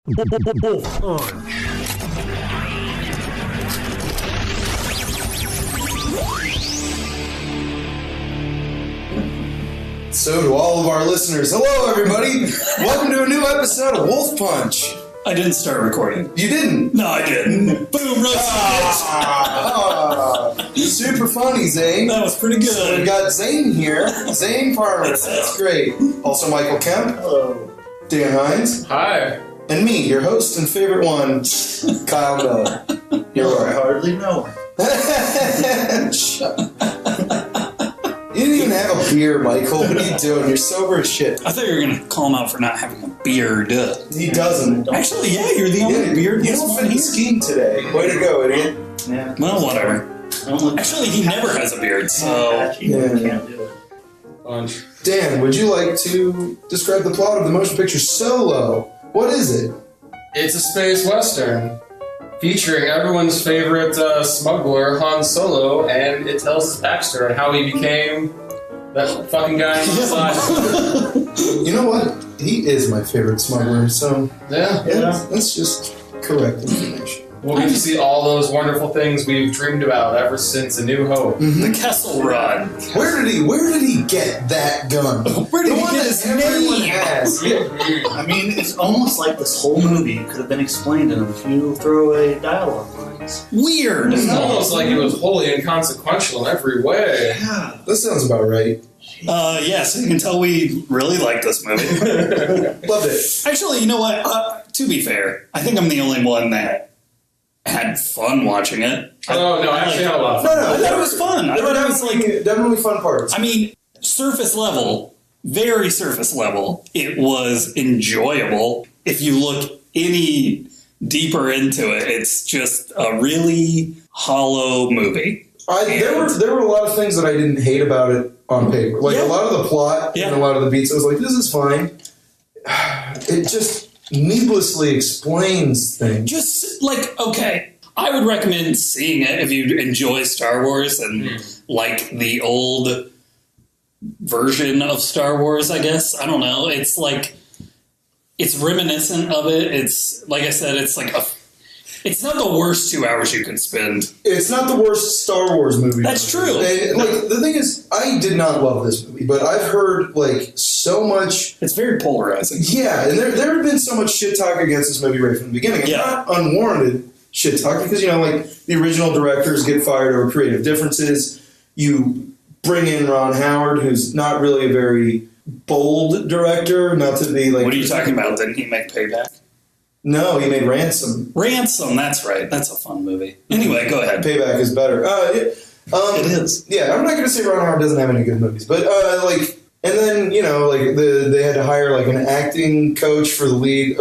So to all of our listeners, hello everybody! Welcome to a new episode of WolfPunch. I didn't start recording. You didn't? No, I didn't. Boom, super funny, Zane. That was pretty good. So we got Zane here. Zane Farmer. That's great. Also Michael Kemp. Hello. Dan Hines. Hi. And me, your host and favorite one, Kyle Miller. I hardly know her. You didn't even have a beer, Michael. What are you doing? You're sober as shit. I thought you were going to call him out for not having a beard. He doesn't. Actually, yeah, you're the only beard. You don't fit the scheme today. Way to go, idiot. Yeah. Well, whatever. Actually, he never has a beard, so... Yeah. Can't do it. Punch. Dan, would you like to describe the plot of the motion picture Solo? What is it? It's a space western featuring everyone's favorite smuggler, Han Solo, and it tells his backstory and how he became that fucking guy on the side. You know what? He is my favorite smuggler, so Yeah. that's just correct information. We'll get to see all those wonderful things we've dreamed about ever since A New Hope. The Kessel Run. Where did he get that gun? Where did he get his everyone name? has. I mean, it's almost like this whole movie could have been explained in a few throwaway dialogue lines. Weird. It's almost like it was wholly inconsequential in every way. Yeah. That sounds about right. Yeah, so you can tell we really like this movie. Loved it. Actually, you know what? To be fair, I think I'm the only one that had fun watching it. Oh, no, I actually had a lot of No, fun. I thought it was fun. I There were thought it was like... definitely fun parts. I mean, surface level, very surface level, it was enjoyable. If you look any deeper into it, it's just a really hollow movie. There were a lot of things that I didn't hate about it on paper. Like a lot of the plot and a lot of the beats, I was like, this is fine. It just needlessly explains things. Just like, okay, I would recommend seeing it if you enjoy Star Wars and like the old version of Star Wars, I guess. I don't know. It's like, it's reminiscent of it. It's, like I said, it's like it's not the worst 2 hours you can spend. It's not the worst Star Wars movie. That's true. And, like, the thing is, I did not love this movie, but I've heard, like, so much... It's very polarizing. Yeah, and there had been so much shit talk against this movie right from the beginning. And not unwarranted shit talk, because, you know, like, the original directors get fired over creative differences. You bring in Ron Howard, who's not really a very bold director, not to be, like... What are you talking about? Didn't he make Payback? No, he made Ransom. Ransom, that's right. That's a fun movie. Anyway, go ahead. Payback is better. It is. Yeah, I'm not going to say Ron Howard doesn't have any good movies, but like, and then you know, like they had to hire like an acting coach for the lead.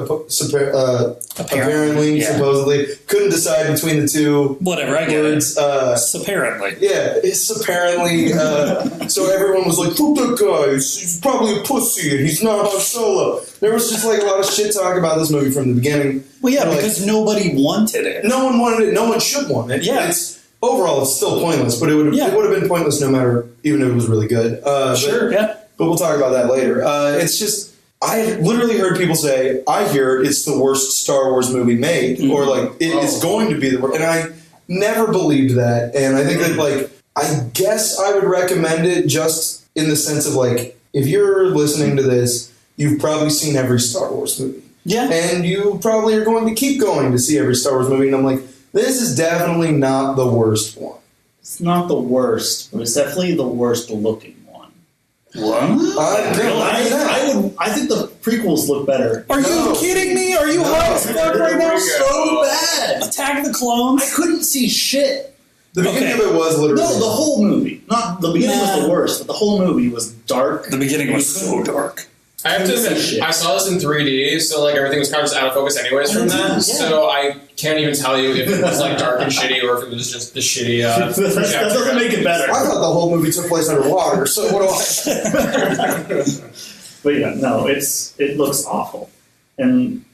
Apparently, supposedly, couldn't decide between the two. Whatever, I get words. Apparently. Yeah, it's apparently. So everyone was like, "Fuck that guy! He's probably a pussy, and he's not Han Solo." There was just like a lot of shit talk about this movie from the beginning. Well, yeah, like, because nobody wanted it. No one wanted it. No one should want it. Yeah. Overall, it's still pointless, but it would have been pointless no matter, even if it was really good. Sure, But we'll talk about that later. It's just, I literally heard people say, I hear it's the worst Star Wars movie made, or like, it is going to be the worst. And I never believed that. And I think that, like, I guess I would recommend it just in the sense of, like, if you're listening to this, you've probably seen every Star Wars movie. Yeah. And you probably are going to keep going to see every Star Wars movie. And I'm like, this is definitely not the worst one. It's not the worst, but it's definitely the worst looking one. What? I think the prequels look better. Are you kidding me? Are you high as fuck right now? So bad. Attack of the Clones? I couldn't see shit. The beginning of it was literally... No, the whole movie. Not the beginning was the worst, but the whole movie was dark. The beginning was so dark. I have to admit, I saw this in 3D, so like everything was kind of just out of focus anyways from that. Yeah. So I can't even tell you if it was like dark and shitty or if it was just the shitty. That doesn't make it better. I thought the whole movie took place underwater. So what do I? But yeah, no, it looks awful, and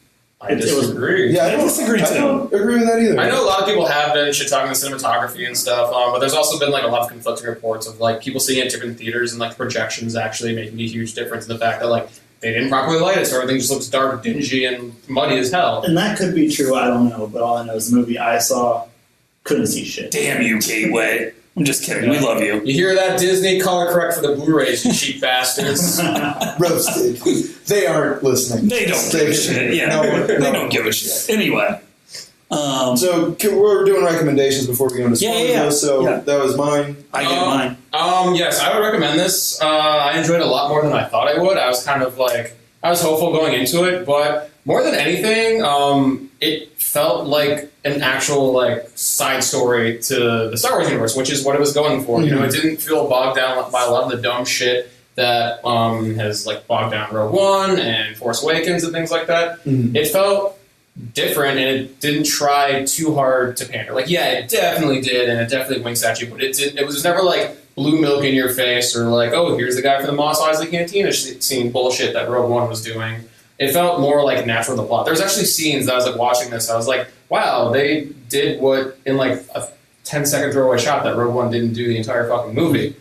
I disagree. Yeah, I disagree too. I don't agree with that either. I know a lot of people have been shit talking the cinematography and stuff, but there's also been like a lot of conflicting reports of like people seeing it in different theaters and like projections actually making a huge difference in the fact that like they didn't properly light it, so everything just looks dark, dingy, and muddy as hell. And that could be true, I don't know, but all I know is the movie I saw couldn't see shit. Damn you, Gateway. I'm just kidding. We love you. You hear that, Disney? Color correct for the Blu-rays, you cheap bastards. Roasted. They aren't listening. They don't give a shit. Yeah, No, they no. don't give a shit. Anyway. So we're doing recommendations before we go into spoilers. Yeah. So Yeah. that was mine. I get mine. Yes, I would recommend this. I enjoyed it a lot more than I thought I would. I was kind of like, I was hopeful going into it, but more than anything, it felt like an actual like side story to the Star Wars universe, which is what it was going for. Mm-hmm. You know, it didn't feel bogged down by a lot of the dumb shit that has like bogged down Rogue One and Force Awakens and things like that. Mm-hmm. It felt different, and it didn't try too hard to pander. Like, yeah, it definitely did, and it definitely winks at you, but it was never like blue milk in your face or like, oh, here's the guy from the Mos Eisley Cantina scene bullshit that Rogue One was doing. It felt more like natural in the plot. There's actually scenes that I was like watching this, I was like, wow, they did what in like a 10-second throwaway shot that Rogue One didn't do the entire fucking movie.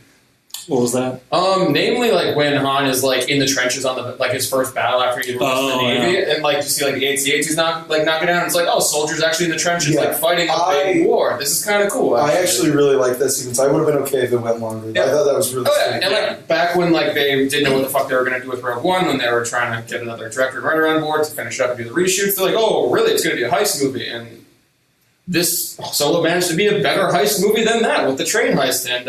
What was that? Namely, like when Han is like in the trenches on the like his first battle after he enlists the Navy, and like you see like the AT-ATs knocking down. And it's like, oh, soldiers actually in the trenches, like fighting a big war. This is kind of cool. I actually really like that sequence. I would have been okay if it went longer. Yeah. I thought that was really sweet. And like back when like they didn't know what the fuck they were gonna do with Rogue One, when they were trying to get another director and writer on board to finish up and do the reshoots, they're like, oh, really? It's gonna be a heist movie, and this Solo managed to be a better heist movie than that with the train heist, and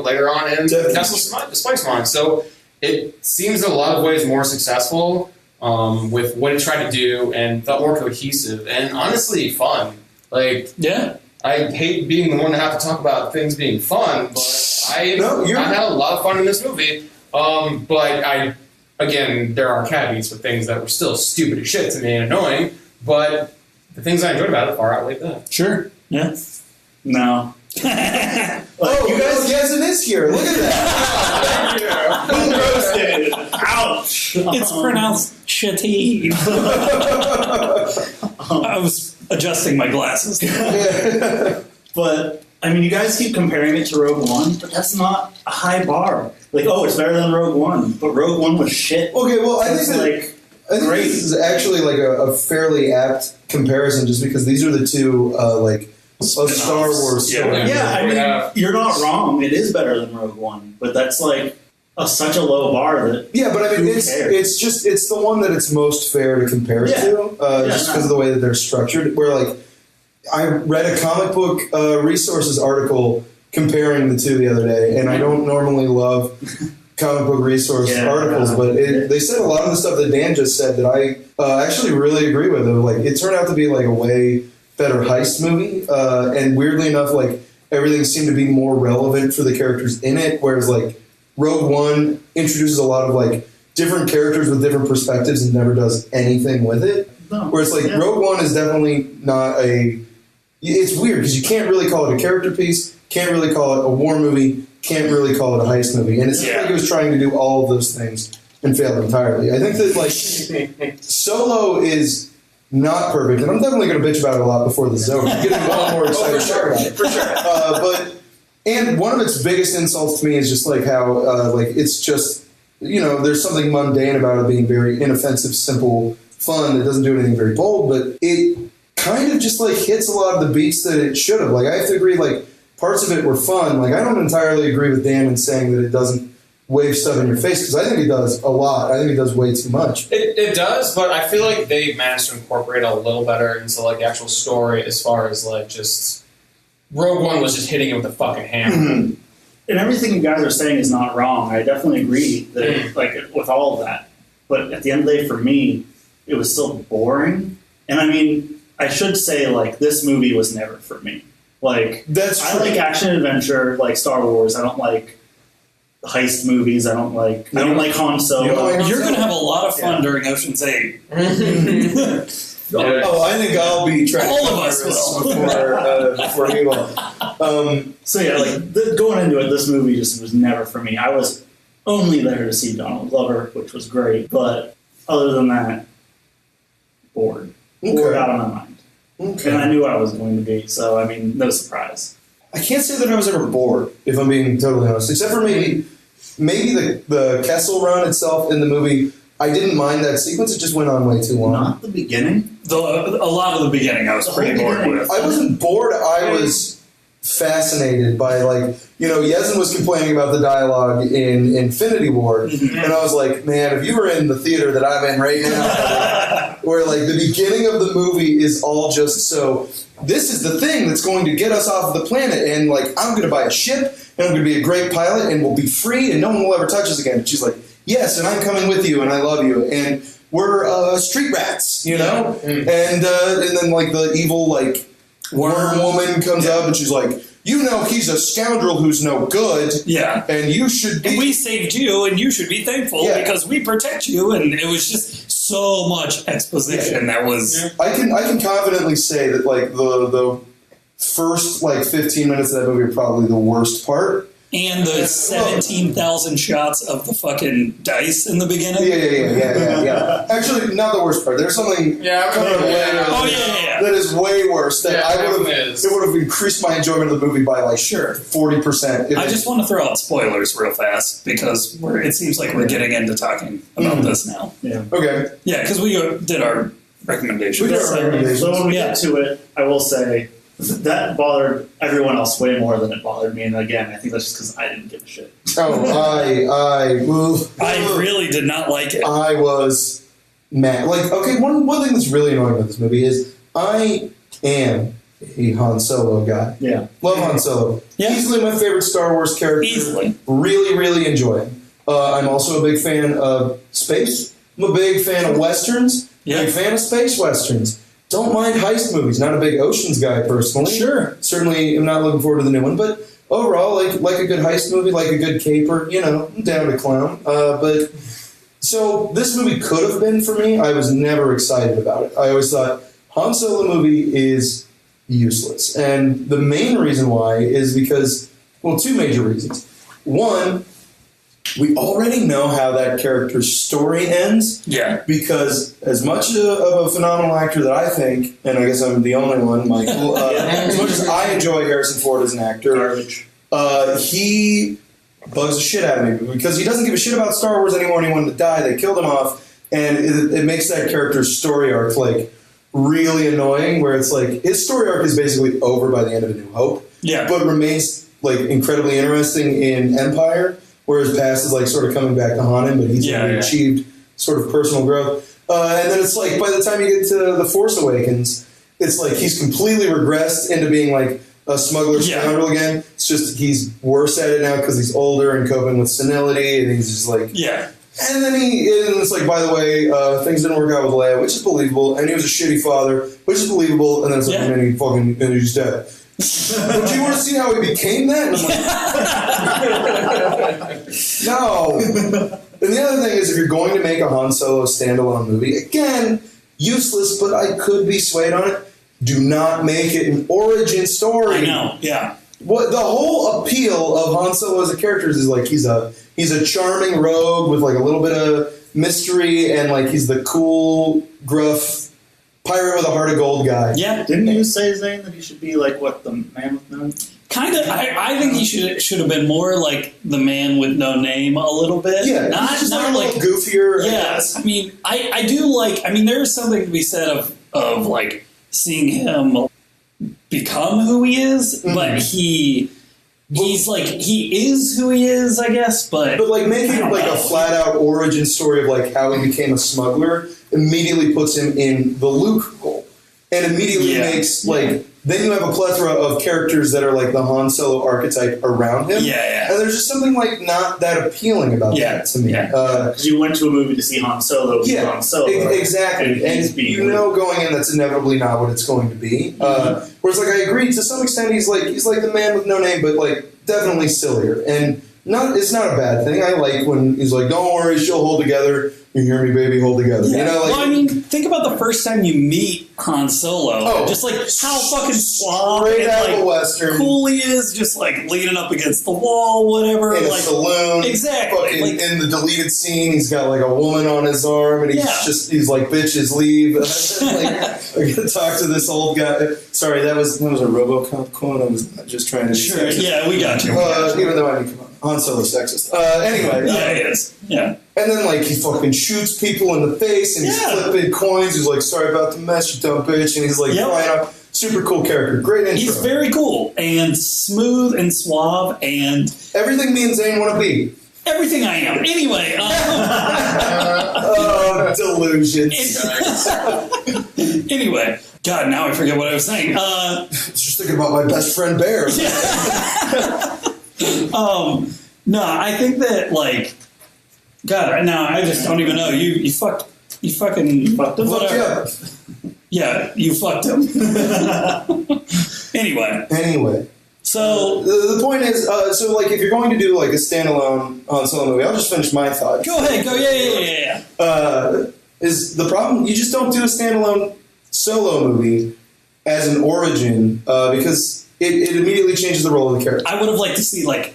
later on in Castle Spice Mine. So it seems in a lot of ways more successful with what it tried to do, and felt more cohesive and honestly fun. Like, Yeah. I hate being the one to have to talk about things being fun, but I had a lot of fun in this movie. But again, there are caveats with things that were still stupid as shit to me and annoying, but the things I enjoyed about it far outweighed that. Sure. Yeah. No. You guys, Yesin is here. Look at that. Roasted. Ouch. It's pronounced shitty. I was adjusting my glasses. But, I mean, you guys keep comparing it to Rogue One, but that's not a high bar. Like, oh, it's better than Rogue One, but Rogue One was shit. Okay, well, I think great. this is actually like a fairly apt comparison, just because these are the two of Star Wars stories. Yeah, I mean, you're not wrong. It is better than Rogue One, but that's like such a low bar that but I mean, it's the one that it's most fair to compare it to, just because of the way that they're structured. Where like I read a comic book resources article comparing the two the other day, and I don't normally love comic book resource articles, but they said a lot of the stuff that Dan just said that I actually really agree with. Like, it turned out to be like a way better heist movie, and weirdly enough, like everything seemed to be more relevant for the characters in it, whereas like Rogue One introduces a lot of like different characters with different perspectives and never does anything with it. No. Whereas like Rogue One is definitely not a. It's weird because you can't really call it a character piece, can't really call it a war movie, can't really call it a heist movie, and it seemed like it was trying to do all of those things and failed entirely. I think that like Solo is not perfect, and I'm definitely going to bitch about it a lot before the zone. I'm getting a lot more excited to talk about it. For sure. And one of its biggest insults to me is just like how like it's just there's something mundane about it being very inoffensive, simple, fun. It doesn't do anything very bold, but it kind of just like hits a lot of the beats that it should have. Like I have to agree, like parts of it were fun. Like I don't entirely agree with Dan in saying that it doesn't wave stuff in your face, because I think he does a lot. I think he does way too much. It does, but I feel like they managed to incorporate a little better into like the actual story, as far as like just Rogue One was just hitting it with a fucking hammer. Mm-hmm. And everything you guys are saying is not wrong. I definitely agree that like with all of that. But at the end of the day, for me, it was still boring. And I mean, I should say like this movie was never for me. Like I like action adventure, like Star Wars. I don't like heist movies. I don't like Han Solo. You're going to have a lot of fun during Ocean's 8. Oh, I think I'll be trying all of us before he will. So yeah, like going into it, this movie just was never for me. I was only there to see Donald Glover, which was great, but other than that, bored out of my mind. Okay. And I knew I was going to be, so I mean, no surprise. I can't say that I was ever bored, if I'm being totally honest, except for maybe the Kessel run itself in the movie I didn't mind that sequence. It just went on way too long. Not the beginning. A lot of the beginning I was pretty bored with. I wasn't bored. I was fascinated by, like, you know, Yezin was complaining about the dialogue in Infinity War, and I was like, man, if you were in the theater that I'm in right now, where like the beginning of the movie is all just so, this is the thing that's going to get us off of the planet, and like I'm going to buy a ship, and I'm going to be a great pilot, and we'll be free, and no one will ever touch us again. And she's like, yes, and I'm coming with you, and I love you, and we're street rats, you know, and then like the evil like worm woman comes up, and she's like, you know, he's a scoundrel who's no good. Yeah. And you should be. And we saved you, and you should be thankful because we protect you. And it was just so much exposition that was. I can confidently say that like the first like 15 minutes of that movie are probably the worst part. And the 17,000 shots of the fucking dice in the beginning. Yeah. Actually, not the worst part. There's something that is way worse. That it would have increased my enjoyment of the movie by like 40%. I just want to throw out spoilers real fast because it seems like we're getting into talking about this now. Yeah. Okay. Yeah, because we did our recommendations. So when we get to it, I will say that bothered everyone else way more than it bothered me. And again, I think that's just because I didn't give a shit. I really did not like it. I was mad. Like, okay, one thing that's really annoying about this movie is I am a Han Solo guy. Yeah. Love Han Solo. Yeah. Easily my favorite Star Wars character. Easily. Really, really enjoy him. I'm also a big fan of space. I'm a big fan of Westerns. Big fan of space Westerns. Don't mind heist movies. Not a big Oceans guy personally. Sure. Certainly am not looking forward to the new one, but overall, like a good heist movie, like a good caper, you know, I'm down to clown. But so this movie could have been for me. I was never excited about it. I always thought Han Solo movie is useless. And the main reason why is because, well, two major reasons. One, we already know how that character's story ends. Yeah. Because as much of a phenomenal actor that I think, and I guess I'm the only one, Michael, as much as I enjoy Harrison Ford as an actor, he bugs the shit out of me because he doesn't give a shit about Star Wars anymore and he wanted to die. They killed him off, and it makes that character's story arc like really annoying, where it's like his story arc is basically over by the end of A New Hope, but remains like incredibly interesting in Empire, where his past is like sort of coming back to haunt him, but he's achieved sort of personal growth. And then it's like by the time you get to The Force Awakens, it's like he's completely regressed into being like a smuggler scoundrel again. It's just he's worse at it now because he's older and coping with senility, and he's just like And then it's like, by the way, things didn't work out with Leia, which is believable, and he was a shitty father, which is believable, and then it's like, and then he's dead. But do you want to see how he became that? And I'm like, no. And the other thing is, if you're going to make a Han Solo standalone movie, again, useless, but I could be swayed on it. Do not make it an origin story. I know, What the whole appeal of Han Solo as a character is like he's a charming rogue with like a little bit of mystery, and like he's the cool, gruff pirate with a heart of gold guy. Yeah. Didn't you say, Zane, that he should be like what, the man with no? Kind of. I think he should have been more like the man with no name a little bit. Yeah, not like goofier. Yes, I mean, I do like. I mean, there is something to be said of like seeing him become who he is, but he's like he is who he is, I guess. But like making it like a flat out origin story of like how he became a smuggler immediately puts him in the Luke role, and immediately makes like. Then you have a plethora of characters that are like the Han Solo archetype around him. And there's just something like not that appealing about that to me. Because you went to a movie to see Han Solo. Han Solo. Exactly. And you know going in that's inevitably not what it's going to be. Whereas like I agree, to some extent he's like the man with no name, but like definitely sillier. And it's not a bad thing. I like when he's like, don't worry, she'll hold together. You hear me, baby, hold together. You know, like, well, I mean, think about the first time you meet Han Solo. Oh, just like how fucking suave straight and out of like a Western. cool he is, just like leaning up against the wall, whatever. In a like, saloon. exactly. Fucking Like, in the deleted scene, he's got like a woman on his arm, and he's like, bitches, leave. Like, I gotta talk to this old guy. Sorry, that was a RoboCop quote. I was not just trying to. sure, yeah, we got you. Even though I mean, come on, Han Solo's sexist. Anyway, Yeah, he is. Yeah. and then like he fucking shoots people in the face, and he's flipping coins. He's like, "Sorry about the mess, you dumb bitch," and he's like flying up. Super cool character. Great intro. He's very cool and smooth and suave and everything me and Zane want to be. everything I am. Anyway, delusions. anyway, God, now I forget what I was saying. I was just thinking about my best friend Bear. No, I think that like, God, now I just don't even know. You fucking Fucked him. whatever. Yeah, you fucked him. Anyway, so the point is, so like if you're going to do like a standalone Han Solo movie, I'll just finish my thought. go ahead, go, yeah. Is the problem you just don't do a standalone Solo movie as an origin because it immediately changes the role of the character. I would have liked to see like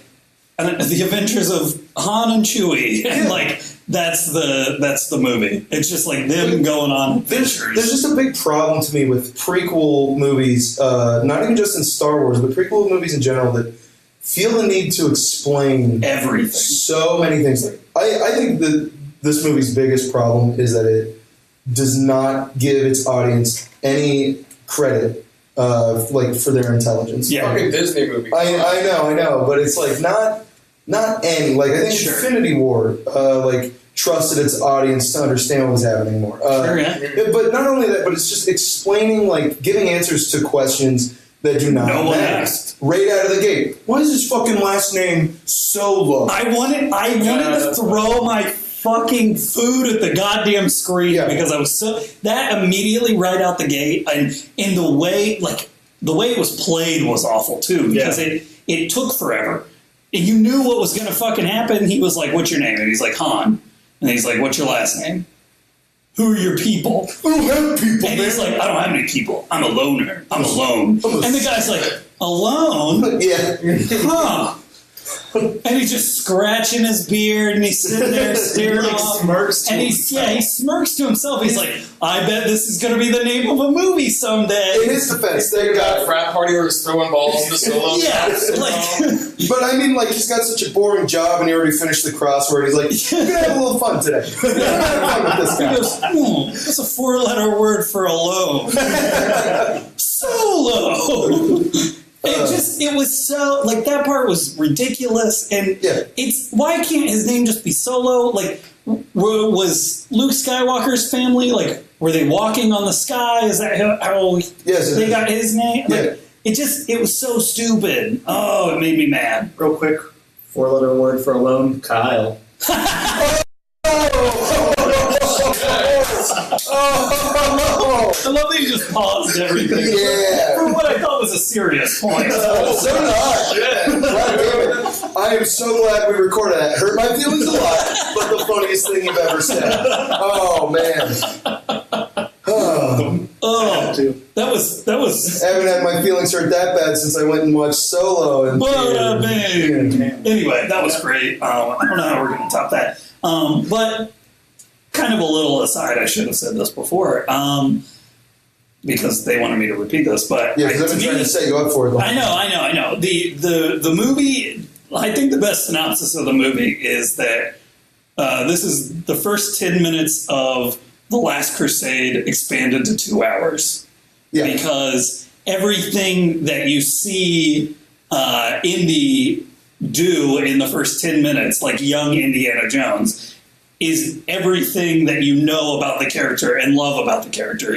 the adventures of Han and Chewie, and like that's the movie. It's just like them going on adventures. There's just a big problem to me with prequel movies, not even just in Star Wars, but prequel movies in general that feel the need to explain everything. So many things. Like I think that this movie's biggest problem is that it does not give its audience any credit, like for their intelligence. Yeah, fucking Disney movie. I know, but it's like not any. Like I think Sure. Infinity War, like trusted its audience to understand what was happening more. Sure, yeah. But not only that, but it's just explaining, like giving answers to questions that do not No one matter. asked. Right out of the gate. Why is his fucking last name Solo? I wanted to throw my fucking food at the goddamn screen because I was so that immediately right out the gate, and in the way it was played was awful too because it took forever. And you knew what was going to fucking happen. He was like, "What's your name?" And he's like, "Han." And he's like, "What's your last name?" "Who are your people?" I don't have people, And man. he's like, "I don't have any people. I'm a loner. I'm alone." And the guy's like, "Alone? Yeah. Huh." And he's just scratching his beard, and he's sitting there staring He, like, off. smirks to and he smirks to himself. He's like, "I bet this is going to be the name of a movie someday." In his defense, they Got a got. frat party where he's throwing balls into Solo. Yeah, like, But I mean, like, he's got such a boring job, and he already finished the crossword. He's like, "We're gonna have a little fun today. We're gonna have fun with this he guy." goes, "That's a 4-letter word for alone." Solo. It was so, like, that part was ridiculous, and it's, why can't his name just be Solo? Like, was Luke Skywalker's family, like, were they walking on the sky? Is that how they got his name? Like, it was so stupid. Oh, it made me mad. Real quick, 4-letter word for alone, Kyle. I love that you just paused everything. Yeah. For what I thought was a serious point. So did I. God damn it. I am so glad we recorded that. Hurt my feelings a lot, but the funniest thing you've ever said. Oh, man. Oh, that was. I haven't had my feelings hurt that bad since I went and watched Solo. And Anyway, that was great. I don't know how we're going to top that. But kind of a little aside, I should have said this before. Because they wanted me to repeat this, but yeah, because I've been trying to set you up for it. I know. The movie. I think the best synopsis of the movie is that this is the first 10 minutes of The Last Crusade expanded to 2 hours. Yeah. Because everything that you see Indy do in the first 10 minutes, like young Indiana Jones, is everything that you know about the character and love about the character.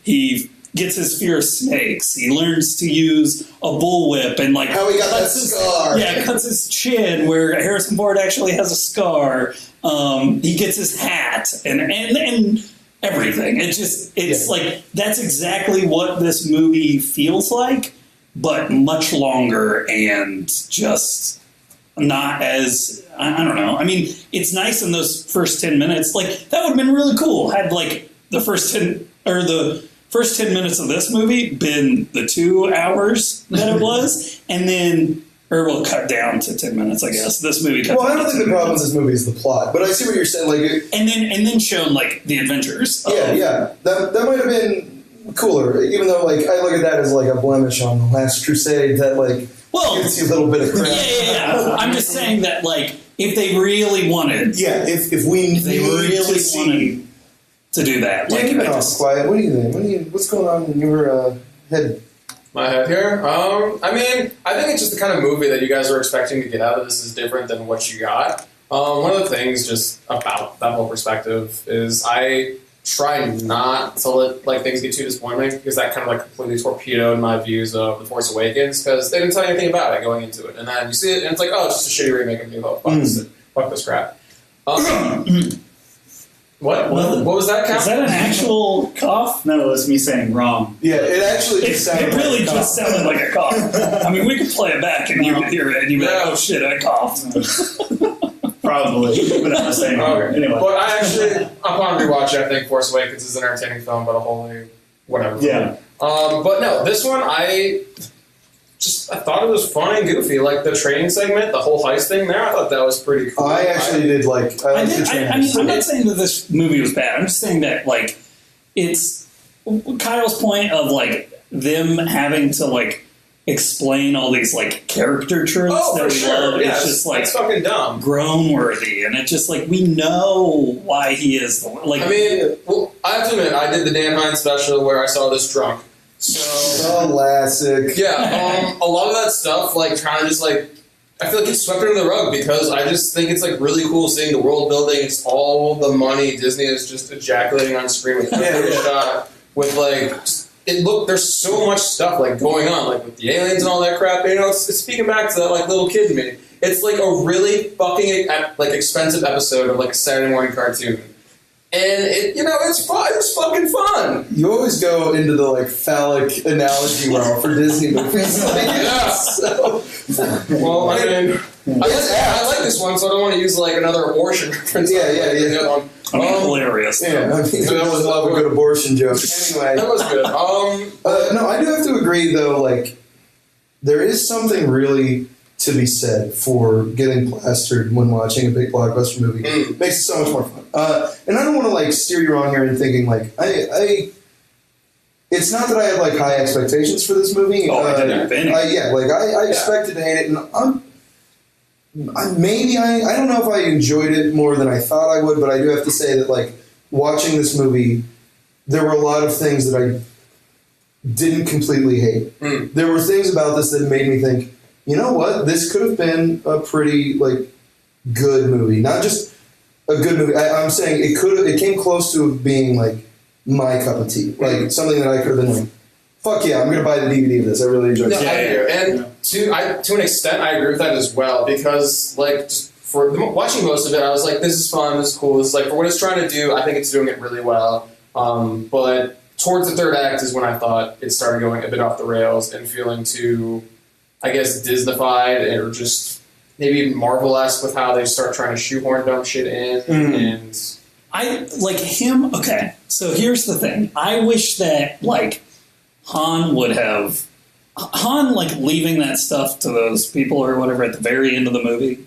He gets his fear of snakes. He learns to use a bullwhip and like how he got that scar. Cuts his chin where Harrison Ford actually has a scar. He gets his hat and everything. It's like that's exactly what this movie feels like, but much longer and just not as, I don't know. I mean, it's nice in those first 10 minutes. Like, that would have been really cool had, like, the first 10, or the first 10 minutes of this movie been the 2 hours that it was, and then, or we'll cut down to 10 minutes, I guess. This movie cut Well, I down don't to think 10 the problem minutes. with this movie is the plot, but I see what you're saying. Like, And then shown, like, the adventures. yeah. That might have been cooler, even though, like, I look at that as, like, a blemish on The Last Crusade that, like, Well, gives you a little bit of crap. yeah. I'm just saying that, like, if they really wanted, Yeah, if we if they need really to see... wanted to do that, like, You've been I off just, quiet. What do you think? What's going on in your head? My head here. I mean, I think it's just the kind of movie that you guys were expecting to get out of this is different than what you got. One of the things just about that whole perspective is I try not to let like things get too disappointing because that kind of like completely torpedoed my views of The Force Awakens because they didn't tell you anything about it going into it, and then you see it and it's like, oh, it's just a shitty remake of New Hope. Fuck this crap. What was that, Cap? is that an actual cough? No, it was me saying wrong. Yeah, it actually It just sounded really like a just cough. sounded like a cough. I mean, we could play it back and you could hear it and you'd be like, oh shit, I coughed. Probably, but I'm not saying wrong. Anyway. But I actually, upon rewatch, I think Force Awakens is an entertaining film, but a wholly whatever. Yeah. But no, this one I thought it was fun and goofy. Like the training segment, the whole heist thing there, I thought that was pretty cool. I actually did like. I liked the I mean, I'm not saying that this movie was bad. I'm just saying that, like, it's Kyle's point of, like, them having to, like, explain all these, like, character tropes Oh, that for we sure. love. Yeah, It's just, like, it's fucking dumb. grown worthy. And it's just, like, we know why he is the like. I mean, well, I have to admit, I did the Dan Hines special where I saw this drunk. So classic. yeah, a lot of that stuff, like, kind of just like. I feel like it's swept under the rug because I just think it's like really cool seeing the world building. It's all the money Disney is just ejaculating on screen with every shot. With like, there's so much stuff like going on, like with the aliens and all that crap. You know, it's speaking back to that like little kid in me. It's like a really fucking like expensive episode of like a Saturday morning cartoon. And it's fun. It's fucking fun. You always go into the like phallic analogy realm for Disney movies. Like, Yeah. so, Well, I mean, I like this one, so I don't want to use like another abortion reference. Yeah. The other one. I mean, hilarious. yeah, I mean, I always love a good abortion joke. Anyway, That was good. no, I do have to agree though. Like, there is something really to be said for getting plastered when watching a big blockbuster movie. It makes it so much more fun. And I don't want to like steer you wrong here in thinking like it's not that I had like high expectations for this movie. Oh, I didn't have any. I expected to hate it, and I don't know if I enjoyed it more than I thought I would, but I do have to say that like watching this movie, there were a lot of things that I didn't completely hate. There were things about this that made me think, you know what, this could have been a pretty like good movie, not just a good movie. I'm saying it came close to being like my cup of tea, like something that I could have been like, fuck yeah, I'm gonna buy the DVD of this. I really enjoyed it. I do. And to an extent, I agree with that as well because like just for watching most of it, I was like, this is fun, this is cool. This is like for what it's trying to do, I think it's doing it really well. But towards the third act is when I thought it started going a bit off the rails and feeling too, I guess, Disneyfied or just maybe Marvel-esque with how they start trying to shoehorn dumb shit in. And I like him. Okay, so here's the thing. I wish that like Han like leaving that stuff to those people or whatever at the very end of the movie.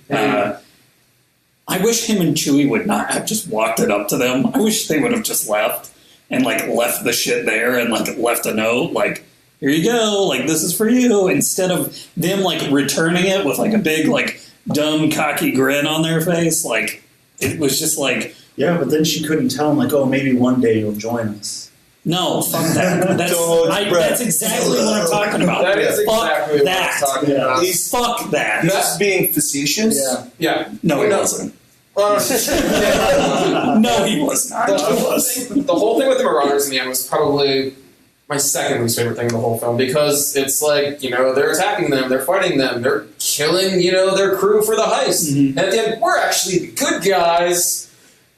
I wish him and Chewie would not have just walked it up to them. I wish they would have just left and like left the shit there and like left a note like, here you go, like this is for you, instead of them like returning it with like a big like dumb cocky grin on their face. Like it was just like, Yeah, but then she couldn't tell him, like, oh, maybe one day you'll join us. no, fuck that. That's exactly what I'm talking about. that is Fuck exactly what that. I'm talking about. Fuck that. That's being facetious. Yeah. Yeah. No, he wasn't. No, he was not. The whole thing with the Marauders in the end was probably my second least favorite thing in the whole film because it's like, they're attacking them, they're fighting them, they're killing, their crew for the heist. And at the end, we're actually the good guys.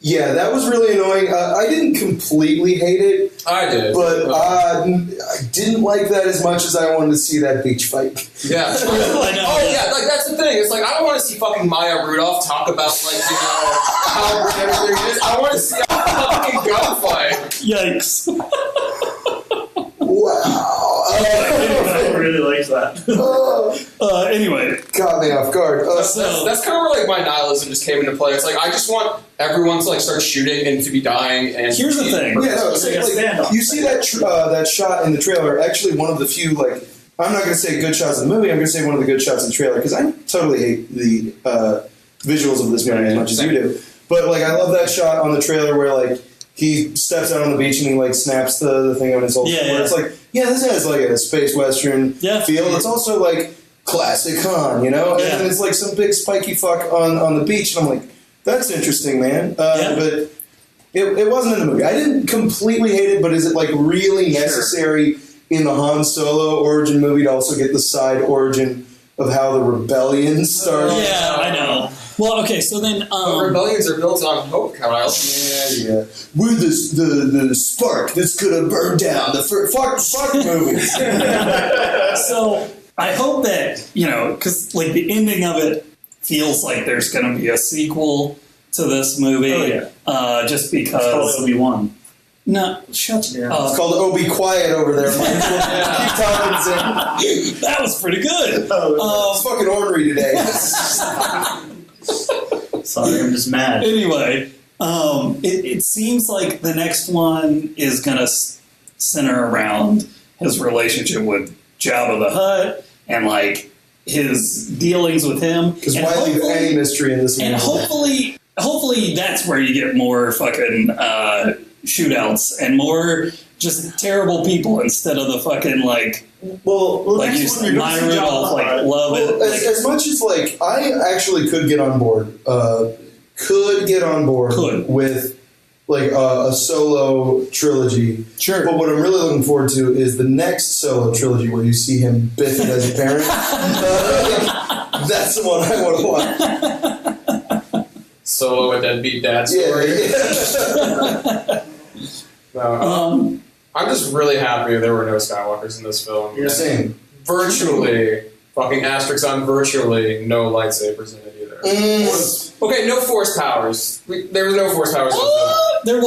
Yeah, that was really annoying. I didn't completely hate it, I did. but I didn't like that as much as I wanted to see that beach fight. Yeah. I know. Oh, yeah, like, that's the thing. It's like, I don't want to see fucking Maya Rudolph talk about, like, how great everything is. I want to see a fucking gunfight. Yikes. that. Anyway, Caught me off guard. That's kind of where like my nihilism just came into play. It's like I just want everyone to like start shooting and to be dying. And here's the thing. Yeah, no, it's Like a like, standoff. you see that that shot in the trailer. Actually, one of the few like I'm not going to say good shots in the movie. I'm going to say one of the good shots in the trailer because I totally hate the visuals of this movie as much as you do. But like I love that shot on the trailer where like he steps out on the beach and he like snaps the thing on his whole. Yeah. It's like this has like a space western feel. It's also like classic Han, you know, Yeah. and it's like some big spiky fuck on the beach, and I'm like, that's interesting, man. But it wasn't in the movie. I didn't completely hate it, but is it like really necessary in the Han Solo origin movie to also get the side origin of how the rebellion started? Yeah, I know. Well, okay, so then rebellions are built on hope, Kyle. Yeah. We're the spark that's gonna burn down the fuck movies. So I hope that, because like the ending of it feels like there's going to be a sequel to this movie. Just It's called because. Obi-Wan. No, shut Yeah. up. It's called Oh Be Quiet over there, Mike. Keep talking, Zim. That was pretty good. It's fucking ornery today. Sorry, I'm just mad. Anyway, it seems like the next one is going to center around his relationship with Jabba the Hutt and like his dealings with him. Because why leave any mystery in this movie? And hopefully that's where you get more fucking shootouts and more just terrible people instead of the fucking like like you said, Maya Rudolph, like love it. Well, as much as like I actually could get on board, with like a solo trilogy. Sure. But what I'm really looking forward to is the next solo trilogy where you see him biffed as a parent. That's the one I want to watch. Solo a deadbeat dad story. Yeah. I'm just really happy there were no Skywalkers in this film. You're saying virtually, fucking asterisk on virtually, no lightsabers in it either. Okay, no force powers. There was no force powers in the film. There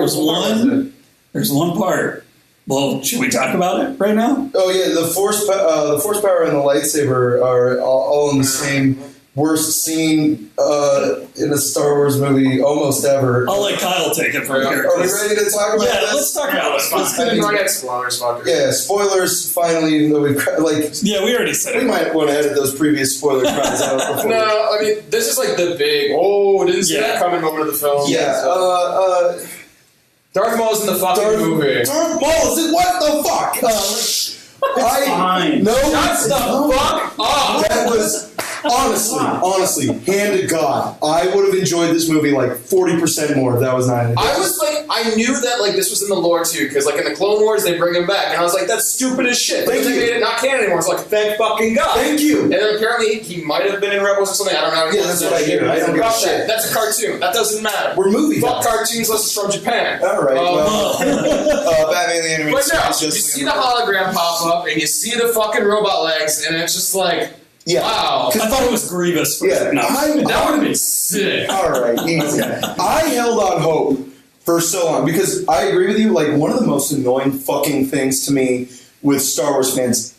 was one. There's one part. Well, should we talk about it right now? Oh yeah, the force power and the lightsaber are all in the same worst scene in a Star Wars movie almost ever. I'll let Kyle take it from here. Are we ready to talk about this? Let's talk about it. Let's get spoilers, fuckers. Yeah, spoilers. Finally, even though we we already said it. We might want to edit those previous spoiler cries out. Before No, I mean this is like the big didn't see that coming moment of the film. Yeah. Darth Maul's in the fucking movie. Darth Maul is in what the fuck? Fine. No, Shut the fuck up. That was honestly, hand to God, I would have enjoyed this movie like 40% more if that was not in it. I knew that like this was in the lore too, because like in the Clone Wars they bring him back, and I was like, that's stupid as shit. Like, they made it not canon anymore. It's like, thank fucking God. Thank you. And then apparently he might have been in Rebels or something. I don't know. Yeah, that's what I hear. I don't give a shit. That's a cartoon. That doesn't matter. We're movie Fuck guys. cartoons unless it's from Japan. All right. Batman the Animated But no, Series. you see the hologram pop up, and you see the fucking robot legs, and it's just like, wow. I thought it was Grievous. Yeah, No. That would have been sick. All right, easy. I held on hope for so long because I agree with you. Like one of the most annoying fucking things to me with Star Wars fans.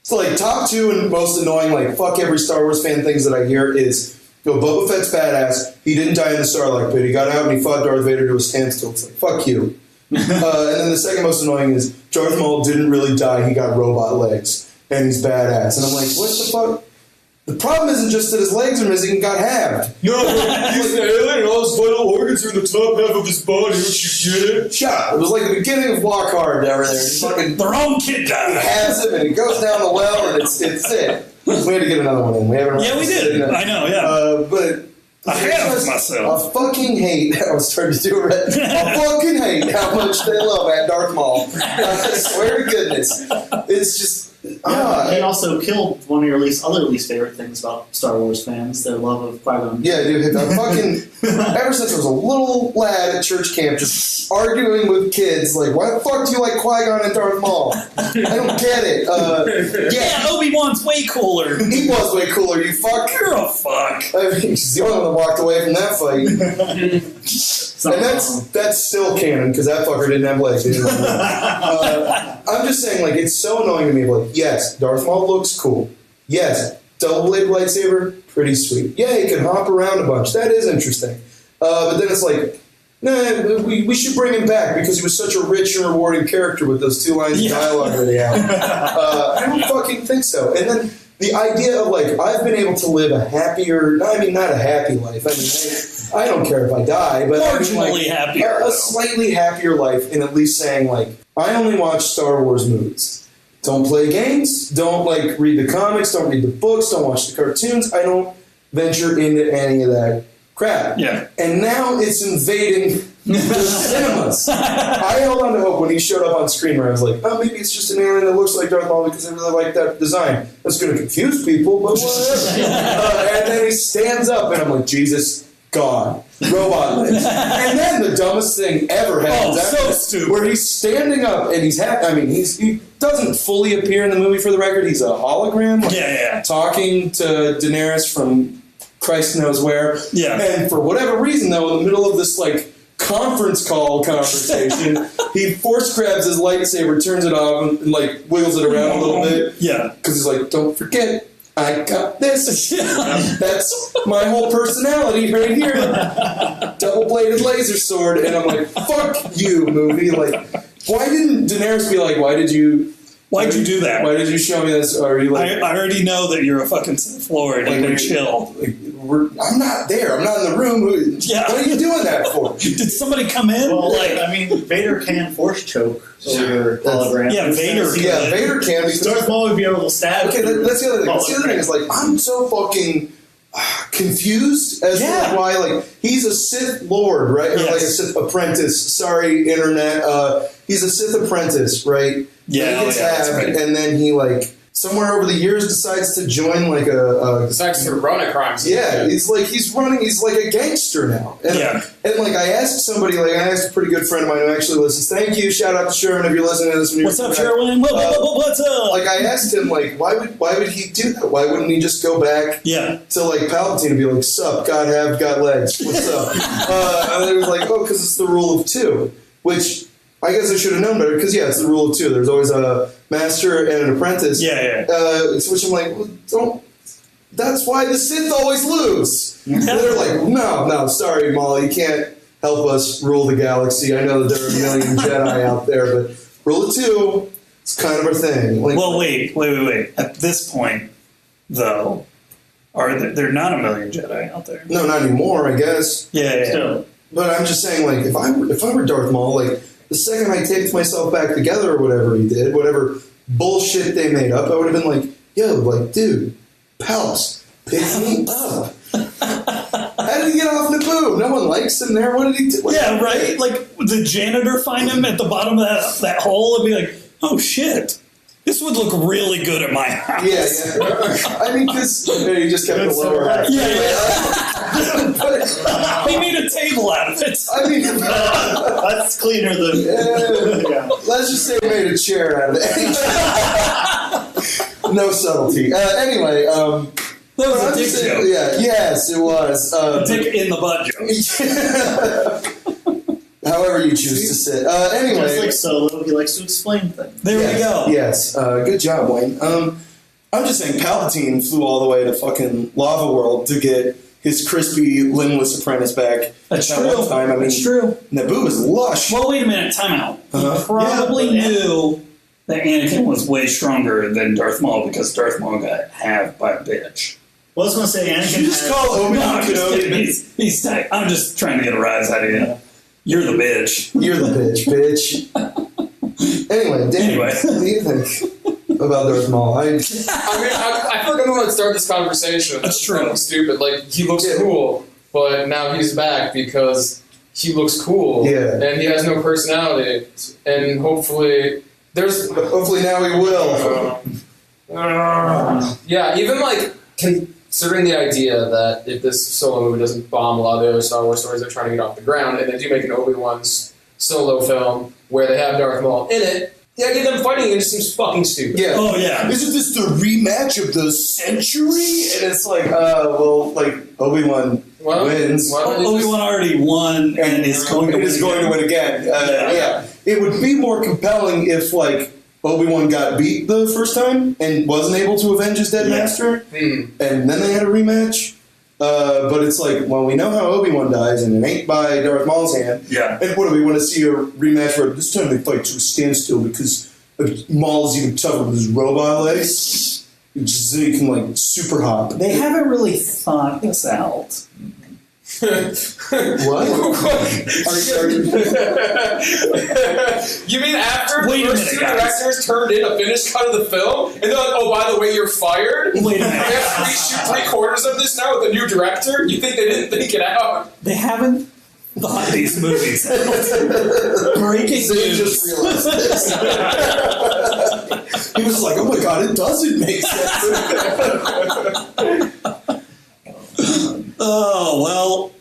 It's like top two and most annoying. Like fuck every Star Wars fan things that I hear is, Boba Fett's badass. He didn't die in the Sarlacc pit. He got out and he fought Darth Vader to a standstill. It's like fuck you. And then the second most annoying is Darth Maul didn't really die. He got robot legs. And he's badass. And I'm like, what the fuck? The problem isn't just that his legs are missing and got halved. No, he's an alien and all his vital organs are in the top half of his body. Don't you get it? Shut up. It was like the beginning of Walk Hard over there. Just fucking The wrong kid he died. has him and he goes down the well and it's it. We had to get another one in. We haven't. Yeah, we did. I know, yeah. But I have myself. I fucking hate. I was starting to do it. I fucking hate how much they love at Darth Maul. I swear to goodness, it's just. He also killed one of your other least favorite things about Star Wars fans, their love of Qui-Gon. Yeah, dude. I fucking ever since I was a little lad at church camp, just arguing with kids, like, why the fuck do you like Qui-Gon and Darth Maul? I don't get it. Yeah, Obi-Wan's way cooler. He was way cooler. You fuck. You're a fuck. I mean, he's the only one that walked away from that fight. And that's still canon because that fucker didn't have legs. I'm I'm just saying, like, it's so annoying to me. Like, yes, Darth Maul looks cool. Yes, double-bladed lightsaber, pretty sweet. Yeah, he can hop around a bunch. That is interesting. But then it's like, nah, we should bring him back because he was such a rich and rewarding character with those 2 lines of dialogue that he had. I don't fucking think so. And then the idea of, like, I've been able to live a happier, I mean, not a happy life. I mean, I don't care if I die, but marginally happier. A slightly happier life, and at least saying, like, I only watch Star Wars movies. Don't play games. Don't, like, read the comics. Don't read the books. Don't watch the cartoons. I don't venture into any of that crap. Yeah. And now it's invading the cinemas. I held on to hope when he showed up on screen where I was like, oh, maybe it's just an alien that looks like Darth Maul because I really like that design. That's going to confuse people, but whatever. And then he stands up, and I'm like, Jesus, gone. Robot legs. And then the dumbest thing ever happens. So stupid. Where he's standing up, and he's happy. I mean, he doesn't fully appear in the movie for the record. He's a hologram. Like, talking to Daenerys from Christ knows where. Yeah. And for whatever reason, though, in the middle of this, like, conference call conversation, he force grabs his lightsaber, turns it off, and like, wiggles it around a little bit. Yeah. Because he's like, don't forget, I got this. That's my whole personality right here. Double-bladed laser sword. And I'm like, fuck you, movie. Like, why didn't Daenerys be like, why'd you do that? Why did you show me this? Are you like, I already know that you're a fucking Sith Lord. like, and chill. Like, I'm not there. I'm not in the room. What are you doing that for? Did somebody come in? Well, I mean, Vader can force choke over hologram. Yeah, Vader. Yeah, Vader can. Because Darth Maul would be able to stab. Okay, that's the other thing. That's the other thing is, like, I'm so fucking confused as to why, like, he's a Sith Lord, right? Or like a Sith apprentice. Sorry, internet. He's a Sith apprentice, right? Yeah, he gets tabbed, right. and then he, like, somewhere over the years decides to join, like, decides to run a crime scene. Yeah, he's like a gangster now. And, and like, I asked somebody, like, I asked a pretty good friend of mine who actually listens. Thank you, shout out to Sherman if you're listening to this. What's up, Sherman? What's up? Like, I asked him, like, why would he do that? Why wouldn't he just go back to, like, Palpatine and be like, sup, got legs, what's up? And then he was like, oh, because it's the rule of 2, which I guess I should have known better, because, it's the rule of 2. There's always a master and an apprentice. Which I'm like, well, that's why the Sith always lose. And they're like, no, sorry, Maul, you can't help us rule the galaxy. I know that there are a million Jedi out there, but rule of 2, it's kind of our thing. Like, well, wait. At this point, though, there are not a million Jedi out there? No, not anymore, I guess. Yeah. But I'm just saying, like, if I were Darth Maul, like, the second I taped myself back together or whatever he did, whatever bullshit they made up, I would have been like, yo, like, dude, Palps, pick me up. How did he get off Naboo? No one likes him there. What did he do? Right? Like, the janitor find him at the bottom of that hole and be like, oh, shit. This would look really good at my house. Yeah. I mean, because he just kept the lower half. He made a table out of it. I mean, that's cleaner than. Let's just say he made a chair out of it. No subtlety. Anyway, that was a dick joke. Yeah, yes, it was. Dick in the butt joke. However you choose to sit. Anyway. Just like Solo, he likes to explain things. There we go. Yes. Good job, Wayne. I'm just saying Palpatine flew all the way to fucking Lava World to get his crispy, limbless apprentice back. That's true. One time. I mean, that's true. Naboo is lush. Well, wait a minute. Time out. He probably knew that Anakin was way stronger than Darth Maul because Darth Maul got halved by a bitch. Well, I was going to say Anakin. You just call Obi-Wan Kenobi. He's tight. I'm just trying to get a rise out of you. You're the bitch. You're the bitch. Anyway, Dan, what do you think about Darth Maul? I feel like I don't want to start this conversation. That's true. Stupid. Like, he looks cool, but now he's back because he looks cool. Yeah. And he has no personality. And hopefully now he will. Yeah, even like considering the idea that if this Solo movie doesn't bomb a lot of the other Star Wars stories they're trying to get off the ground, and they do make an Obi-Wan's Solo film where they have Darth Maul in it, the idea of them fighting it just seems fucking stupid. Yeah. Oh, yeah. Isn't this the rematch of the century? And it's like, like, Obi-Wan wins. Obi-Wan already won and is going to win again. It would be more compelling if, like, Obi-Wan got beat the first time and wasn't able to avenge his dead master, and then they had a rematch. But it's like, well, we know how Obi-Wan dies, and it ain't by Darth Maul's hand. Yeah. And what do we want to see a rematch where this time they fight to a standstill because Maul is even tougher with his robot legs? So he can like super hop. They haven't really thought this out. What? You mean after Wait the a first minute, two guys. directors turned in a finished cut of the film, and they're like, oh, by the way, you're fired? Wait a We minute. have to reshoot 3/4 of this now with a new director? You think they didn't think it out? They haven't thought these movies out. Breaking They news. just realized this. He was like, oh my god, it doesn't make sense. Oh, well,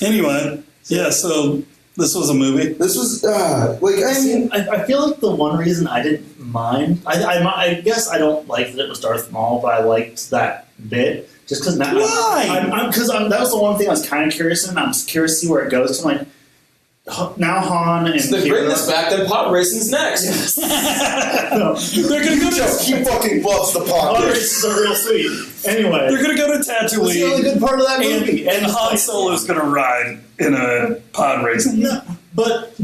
anyway. Yeah, so this was a movie. This was, like, I mean... I feel like the one reason I didn't mind, I guess I don't like that it was Darth Maul, but I liked that bit. Just because now, Why? Because that was the one thing I was kind of curious in. I'm curious to see where it goes. So I'm like, now Han and So they bring this back, then pod racing's next. No, They're gonna go Just to he fucking loves the pop. pod races are real sweet. Anyway, they're gonna go to that's the only Tatooine, good part of that movie. and Han Solo's gonna ride in a pod racing. No, but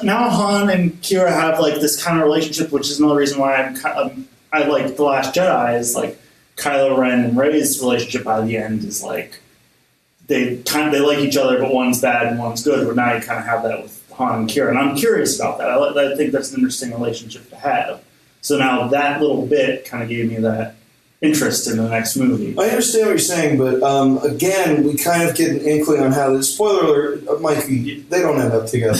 now Han and Kira have like this kind of relationship, which is another reason why I like The Last Jedi. Is like Kylo Ren and Rey's relationship by the end is like they like each other, but one's bad and one's good. But now you kind of have that with Han and Kira, and I'm curious about that. I think that's an interesting relationship to have. So now that little bit kind of gave me that interest in the next movie. I understand what you're saying, but again, we kind of get an inkling on how this. Spoiler alert, Mikey, they don't end up together.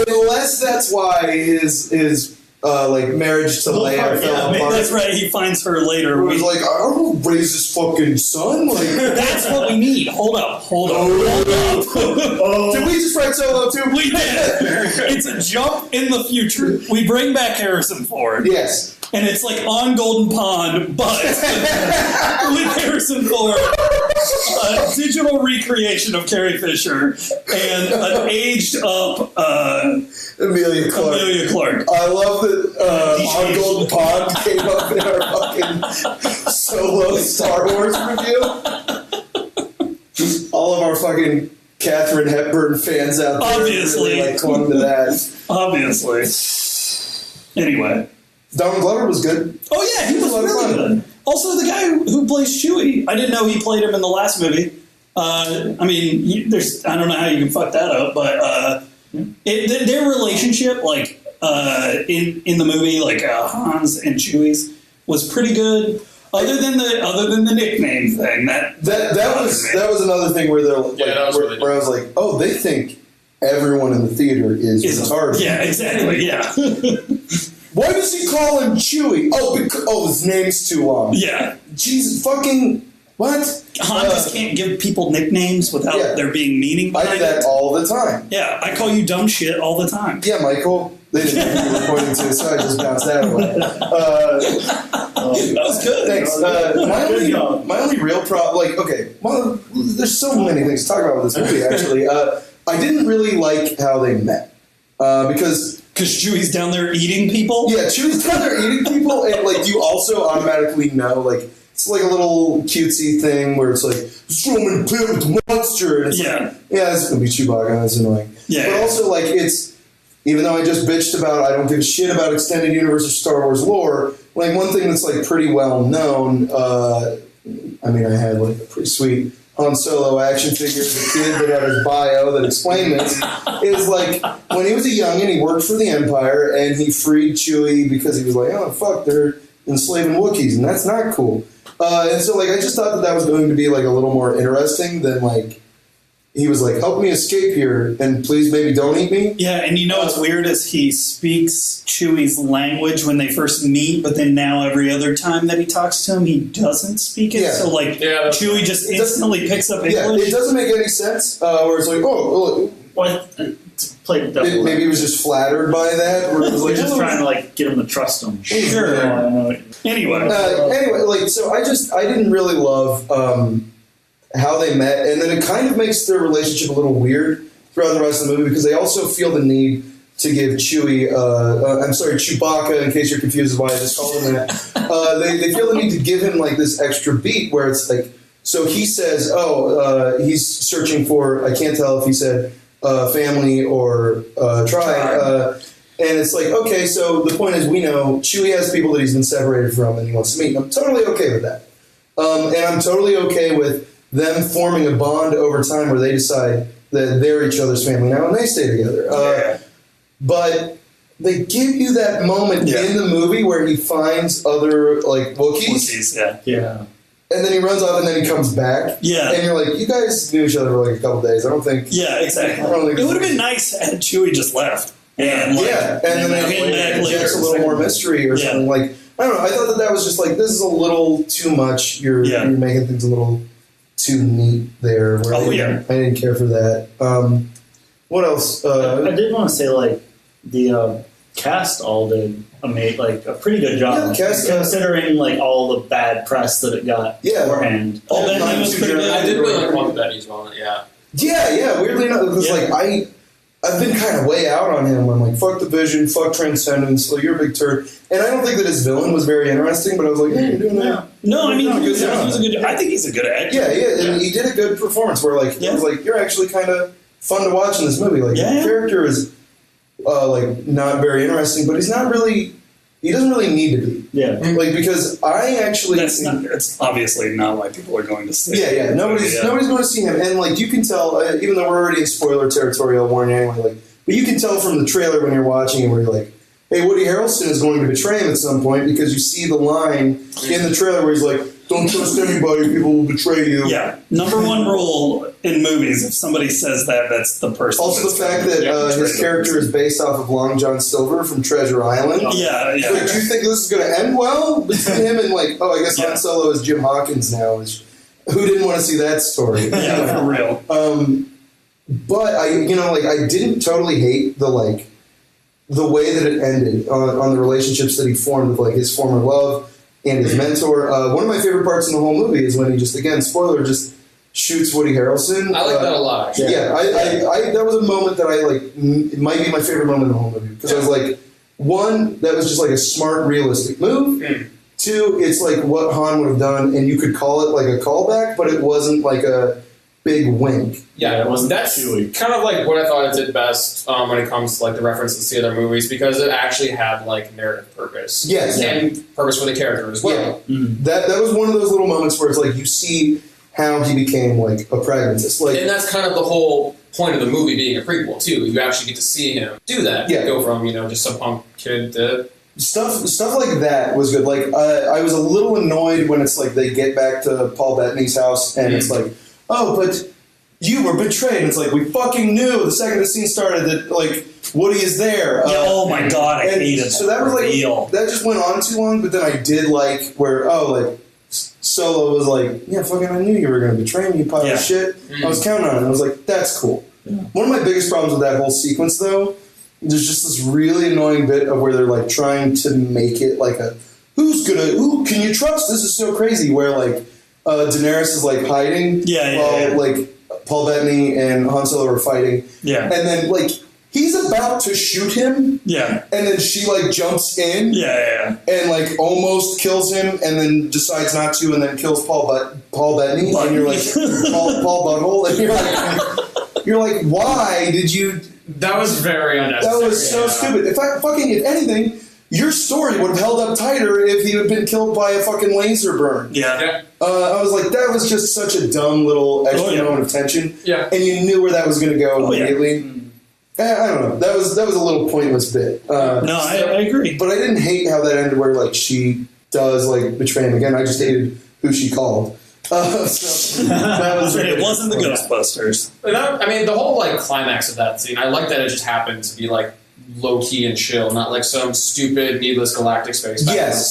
Unless that's why his like marriage to Leia fell apart. That's right. He finds her later. It was like, I don't raise this fucking son. Like, That's what we need. Hold up. did we just write Solo too? We did. It's a jump in the future. We bring back Harrison Ford. Yes. And it's like on Golden Pond, but with Harrison Ford, a digital recreation of Carrie Fisher, and an aged up Emilia Clarke. I love that on Golden Pond came up in our fucking Solo Star Wars review. All of our fucking Katharine Hepburn fans out there Obviously. really, like, clung to that. Obviously. Anyway. Donald Glover was good. Oh yeah, he was a lot of really fun. good. Also, the guy who plays Chewie, I didn't know he played him in the last movie. I mean, I don't know how you can fuck that up, but their relationship, like in the movie, like Han's and Chewie's, was pretty good. Other than the nickname thing, that was another thing where they're like, that was really where I was like, oh, they think everyone in the theater is retarded. Yeah, exactly. Yeah. Why does he call him Chewie? Oh, his name's too long. Yeah. Jesus, fucking what? Han just can't give people nicknames without there being meaning behind I do that it. all the time. Yeah, I call you dumb shit all the time. Yeah, Michael. They didn't know who you were pointing to, so I just bounced that away. That was good. Thanks. My only real problem, like, okay, well, there's so many things to talk about with this movie, actually. I didn't really like how they met. Because Chewie's down there eating people? yeah, Chewie's down there eating people, and, like, you also automatically know, like, it's like a little cutesy thing where it's like, Strowman paired with the monster. And it's like, yeah, this is going to be Chewbacca, that's annoying. Yeah. But also, like, it's, even though I just bitched about, I don't give a shit about extended universe or Star Wars lore, like, one thing that's, like, pretty well known, I mean, I had, like, a pretty sweet Han Solo action figure as a kid that had his bio that explained this, is, like, when he was a youngin', he worked for the Empire, and he freed Chewie because he was like, oh, fuck, they're enslaving Wookiees, and that's not cool. And so, like, I just thought that was going to be, like, a little more interesting than, like, he was like, help me escape here, and please maybe don't eat me. Yeah, and you know what's weird is he speaks Chewie's language when they first meet, but then now every other time that he talks to him, he doesn't speak it. Yeah. So, like, Chewie just instantly picks up English. Yeah, it doesn't make any sense, where it's like, oh, maybe he was just flattered by that, or it was like, just trying to like get him to trust him. Sure. Anyway, like, so I didn't really love how they met, and then it kind of makes their relationship a little weird throughout the rest of the movie because they also feel the need to give Chewie, I'm sorry, Chewbacca, in case you're confused why I just called him that. They feel the need to give him like this extra beat where it's like, so he says, he's searching for, I can't tell if he said family or tribe. And it's like, okay, so the point is we know Chewie has people that he's been separated from and he wants to meet. I'm totally okay with that. And I'm totally okay with them forming a bond over time where they decide that they're each other's family now and they stay together. But they give you that moment in the movie where he finds other, like, Wookiees. Yeah. And then he runs off and then he comes back. Yeah. And you're like, you guys knew each other for like a couple days. I don't think... Yeah, exactly. It would have been nice had Chewie just left. And and then it injects a little more mystery or something. Like, I don't know. I thought that was just like, this is a little too much. You're making things a little too neat there. Where I didn't care for that. What else? I did want to say, like, the cast all did a pretty good job. Considering like all the bad press that it got beforehand. I did really like Paul Bettany as well. Yeah. Weirdly enough, because like I've been kind of way out on him. I'm like, fuck the Vision, fuck Transcendence. Like, you're a big turd. And I don't think that his villain was very interesting, but I was like, hey, you're doing that. No, I mean, he was a good. I think he's a good actor. Yeah. And he did a good performance. Where like, I was like, you're actually kind of fun to watch in this movie. Like, the character is like not very interesting, but he's not really. He doesn't really need to be. Yeah. Like, because I actually... It's obviously not why people are going to see him. Yeah. Nobody's going to see him. And, like, you can tell, even though we're already in spoiler territory, I'll warn you anyway, like, but you can tell from the trailer when you're watching it where you're like, hey, Woody Harrelson is going to betray him at some point because you see the line in the trailer where he's like, don't trust anybody, people will betray you. Yeah. Number one rule in movies, if somebody says that, that's the person. Also the fact that his character is based off of Long John Silver from Treasure Island. Yeah. So do you think this is going to end well between him and, like, I guess Han Solo is Jim Hawkins now. Who didn't want to see that story? Yeah, for real. But I didn't totally hate the way that it ended on the relationships that he formed with, like, his former love and his mentor. One of my favorite parts in the whole movie is when he spoiler, just shoots Woody Harrelson. I like that a lot, actually. Yeah, I that was a moment that I, like, it might be my favorite moment in the whole movie. Because I was like, one, that was just, like, a smart, realistic move. Two, it's, like, what Han would have done, and you could call it, like, a callback, but it wasn't, like, a big wink. Yeah, it wasn't. That's kind of like what I thought it did best when it comes to like the references to the other movies, because it actually had like narrative purpose. Yes, and purpose for the character as well. Yeah. That was one of those little moments where it's like you see how he became like a pragmatist. Like, and that's kind of the whole point of the movie being a prequel too. You actually get to see him do that. Yeah, go from just some punk kid to. Stuff like that was good. Like I was a little annoyed when it's like they get back to Paul Bettany's house and it's like, oh, but you were betrayed. And it's like, we fucking knew the second the scene started that, like, Woody is there. Oh my god, I hated so that was like, that just went on too long, but then I did like where, Solo was like, yeah, fucking, I knew you were going to betray me, you pile of shit. I was counting on it. I was like, that's cool. One of my biggest problems with that whole sequence, though, there's just this really annoying bit of where they're, like, trying to make it like a, who can you trust? This is so crazy, where, like, Daenerys is, like, hiding while, like, Paul Bettany and Han Solo are fighting. Yeah. And then, like, he's about to shoot him. Yeah. And then she, like, jumps in. Yeah. And, like, almost kills him and then decides not to and then kills Paul Bettany. And you're like, Paul Butthole. And you're like, why did you... That was very unnecessary. That was so stupid. If anything... Your story would have held up tighter if he had been killed by a fucking laser burn. Yeah. I was like, that was just such a dumb little extra moment of tension. Yeah. And you knew where that was going to go immediately. I don't know. That was a little pointless bit. I agree. But I didn't hate how that ended where, like, she does, like, betray him again. I just hated who she called. So that was it wasn't the Ghostbusters. The whole, like, climax of that scene, I like that it just happened to be, like, low-key and chill, not like some stupid, needless galactic space battle. Yes,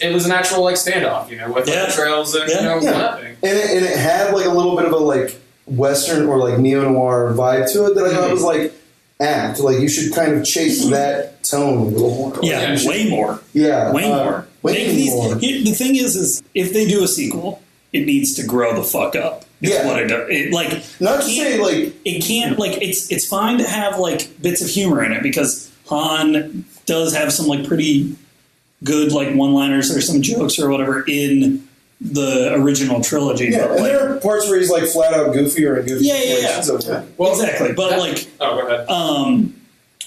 it was an actual, like, standoff, with like, the trails and, nothing. And it had, like, a little bit of a, like, Western or, like, neo-noir vibe to it that I thought was, like, apt. Like, you should kind of chase that tone a little more. Way more. Yeah. Way more. Way more. The thing is if they do a sequel, it needs to grow the fuck up. Is what it does. It, like, not to say like it can't like it's fine to have like bits of humor in it because Han does have some like pretty good like one-liners or some jokes or whatever in the original trilogy. Yeah, but, and like, there are parts where he's like flat out goofier and goofy. Yeah. Well, exactly, but that- like, oh, go ahead.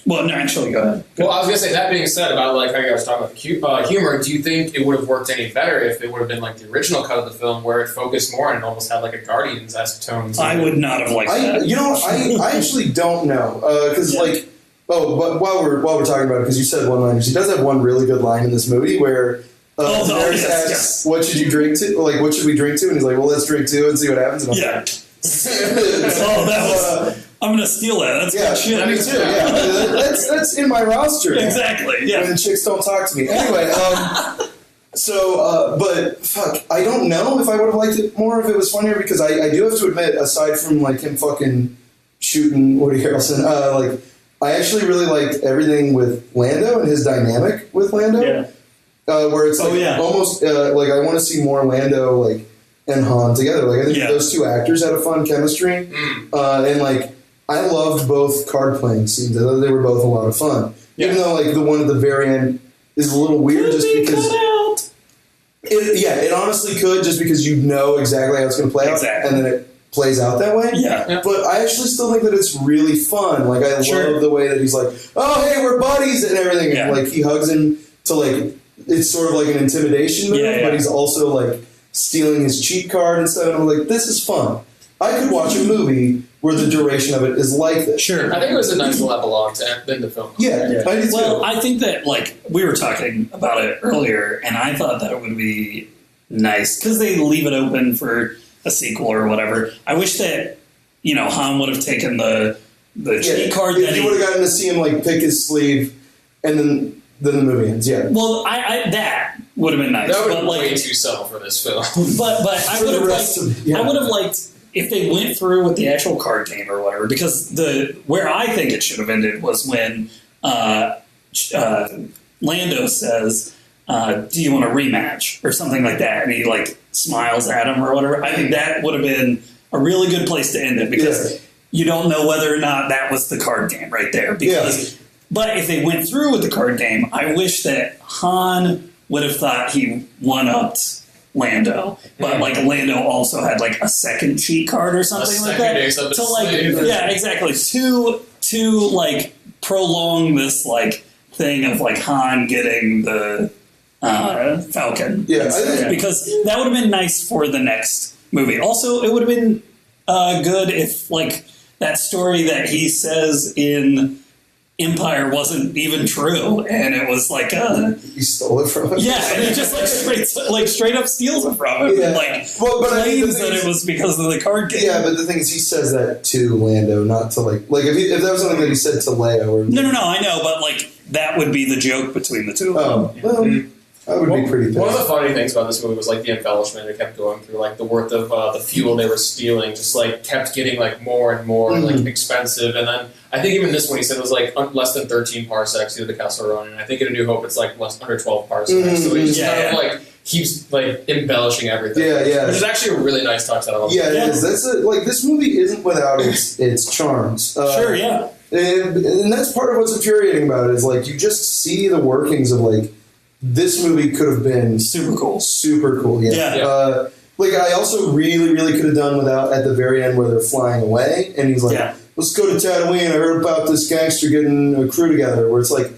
well, no, actually, go ahead. Well, I was gonna say that being said about like how you guys talking about humor. Do you think it would have worked any better if it would have been like the original cut of the film where it focused more and almost had like a Guardians-esque tone? I would not have liked that. You know, I actually don't know because like. Oh, but while we're talking about it, because you said one-liners, he does have one really good line in this movie where Daenerys asks, "What should you drink to?" Like, what should we drink to? And he's like, "Well, let's drink to and see what happens." And I'm Yeah. like, Oh, that was. I'm gonna steal that. That's good shit. me too. Yeah, that's in my roster. Exactly. Yeah. When the chicks don't talk to me. Anyway, but fuck, I don't know if I would have liked it more if it was funnier because I do have to admit, aside from like him fucking shooting Woody Harrelson, like. I actually really liked everything with Lando and his dynamic with Lando. Yeah. Where it's like almost like I want to see more Lando like and Han together. Like I think those two actors had a fun chemistry, and like I loved both card playing scenes. I thought they were both a lot of fun. Even though like the one at the very end is a little weird, just because. It honestly could just because you know exactly how it's going to play out, and then it plays out that way. Yeah. But I actually still think that it's really fun. Like I love the way that he's like, "Oh, hey, we're buddies," and everything. Yeah. And like he hugs him to like it's sort of like an intimidation move, but he's also like stealing his cheat card and stuff. And I'm like, this is fun. I could watch a movie where the duration of it is like this. Sure. I think it was a nice level on to end the film. Yeah. I do too. Well, I think that like we were talking about it earlier, and I thought that it would be nice because they leave it open for a sequel or whatever. I wish that Han would have taken the cheat card. If you would have gotten to see him like pick his sleeve, and then the movie ends. Yeah. Well, I that would have been nice. That would have but, been way too subtle for this film. But I would have liked. I would have liked if they went through with the actual card game or whatever. Because where I think it should have ended was when Lando says, "Do you want a rematch?" or something like that, and he like smiles at him or whatever. I think that would have been a really good place to end it because you don't know whether or not that was the card game right there. Because, but if they went through with the card game, I wish that Han would have thought he one-upped Lando, but like Lando also had like a second cheat card or something like that to like exactly to like prolong this like thing of like Han getting the Falcon. Because that would have been nice for the next movie. Also, it would have been good if like that story that he says in Empire wasn't even true, and it was like he stole it from him. Yeah, and he just like straight up steals it from him. And, like claims that it was because of the card game. Yeah, but the thing is, he says that to Lando, not to like if that was something that he said to Leia. Or No, I know, but like that would be the joke between the two. Oh, well, I would be pretty pissed. One of the funny things about this movie was like the embellishment it kept going through, like the worth of the fuel they were stealing, just like kept getting like more and more like expensive. And then I think even this one he said it was like less than 13 parsecs to the Castle Ronin. I think in A New Hope it's like under 12 parsecs. So he just kind of like keeps like embellishing everything. Yeah. Which is actually a really nice touch that I love. Yeah, it is. That's like this movie isn't without its charms. Sure, yeah. And that's part of what's infuriating about it is like you just see the workings of like this movie could have been super cool. Yeah. Like I also really could have done without at the very end where they're flying away and he's like, let's go to Tatooine. I heard about this gangster getting a crew together. Where it's like,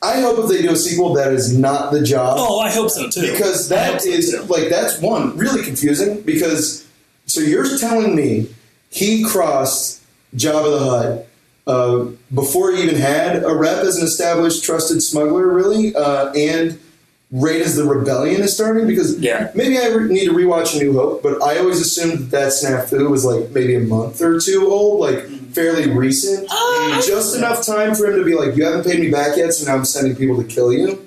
I hope if they do a sequel that is not the job. Oh, I hope so too. Because that's one really confusing. Because so you're telling me he crossed Jabba the Hutt before he even had a rep as an established trusted smuggler, really, and right as the rebellion is starting, because maybe I need to rewatch A New Hope, but I always assumed that snafu was like maybe a month or two old, like fairly recent, just enough time for him to be like, you haven't paid me back yet, so now I'm sending people to kill you.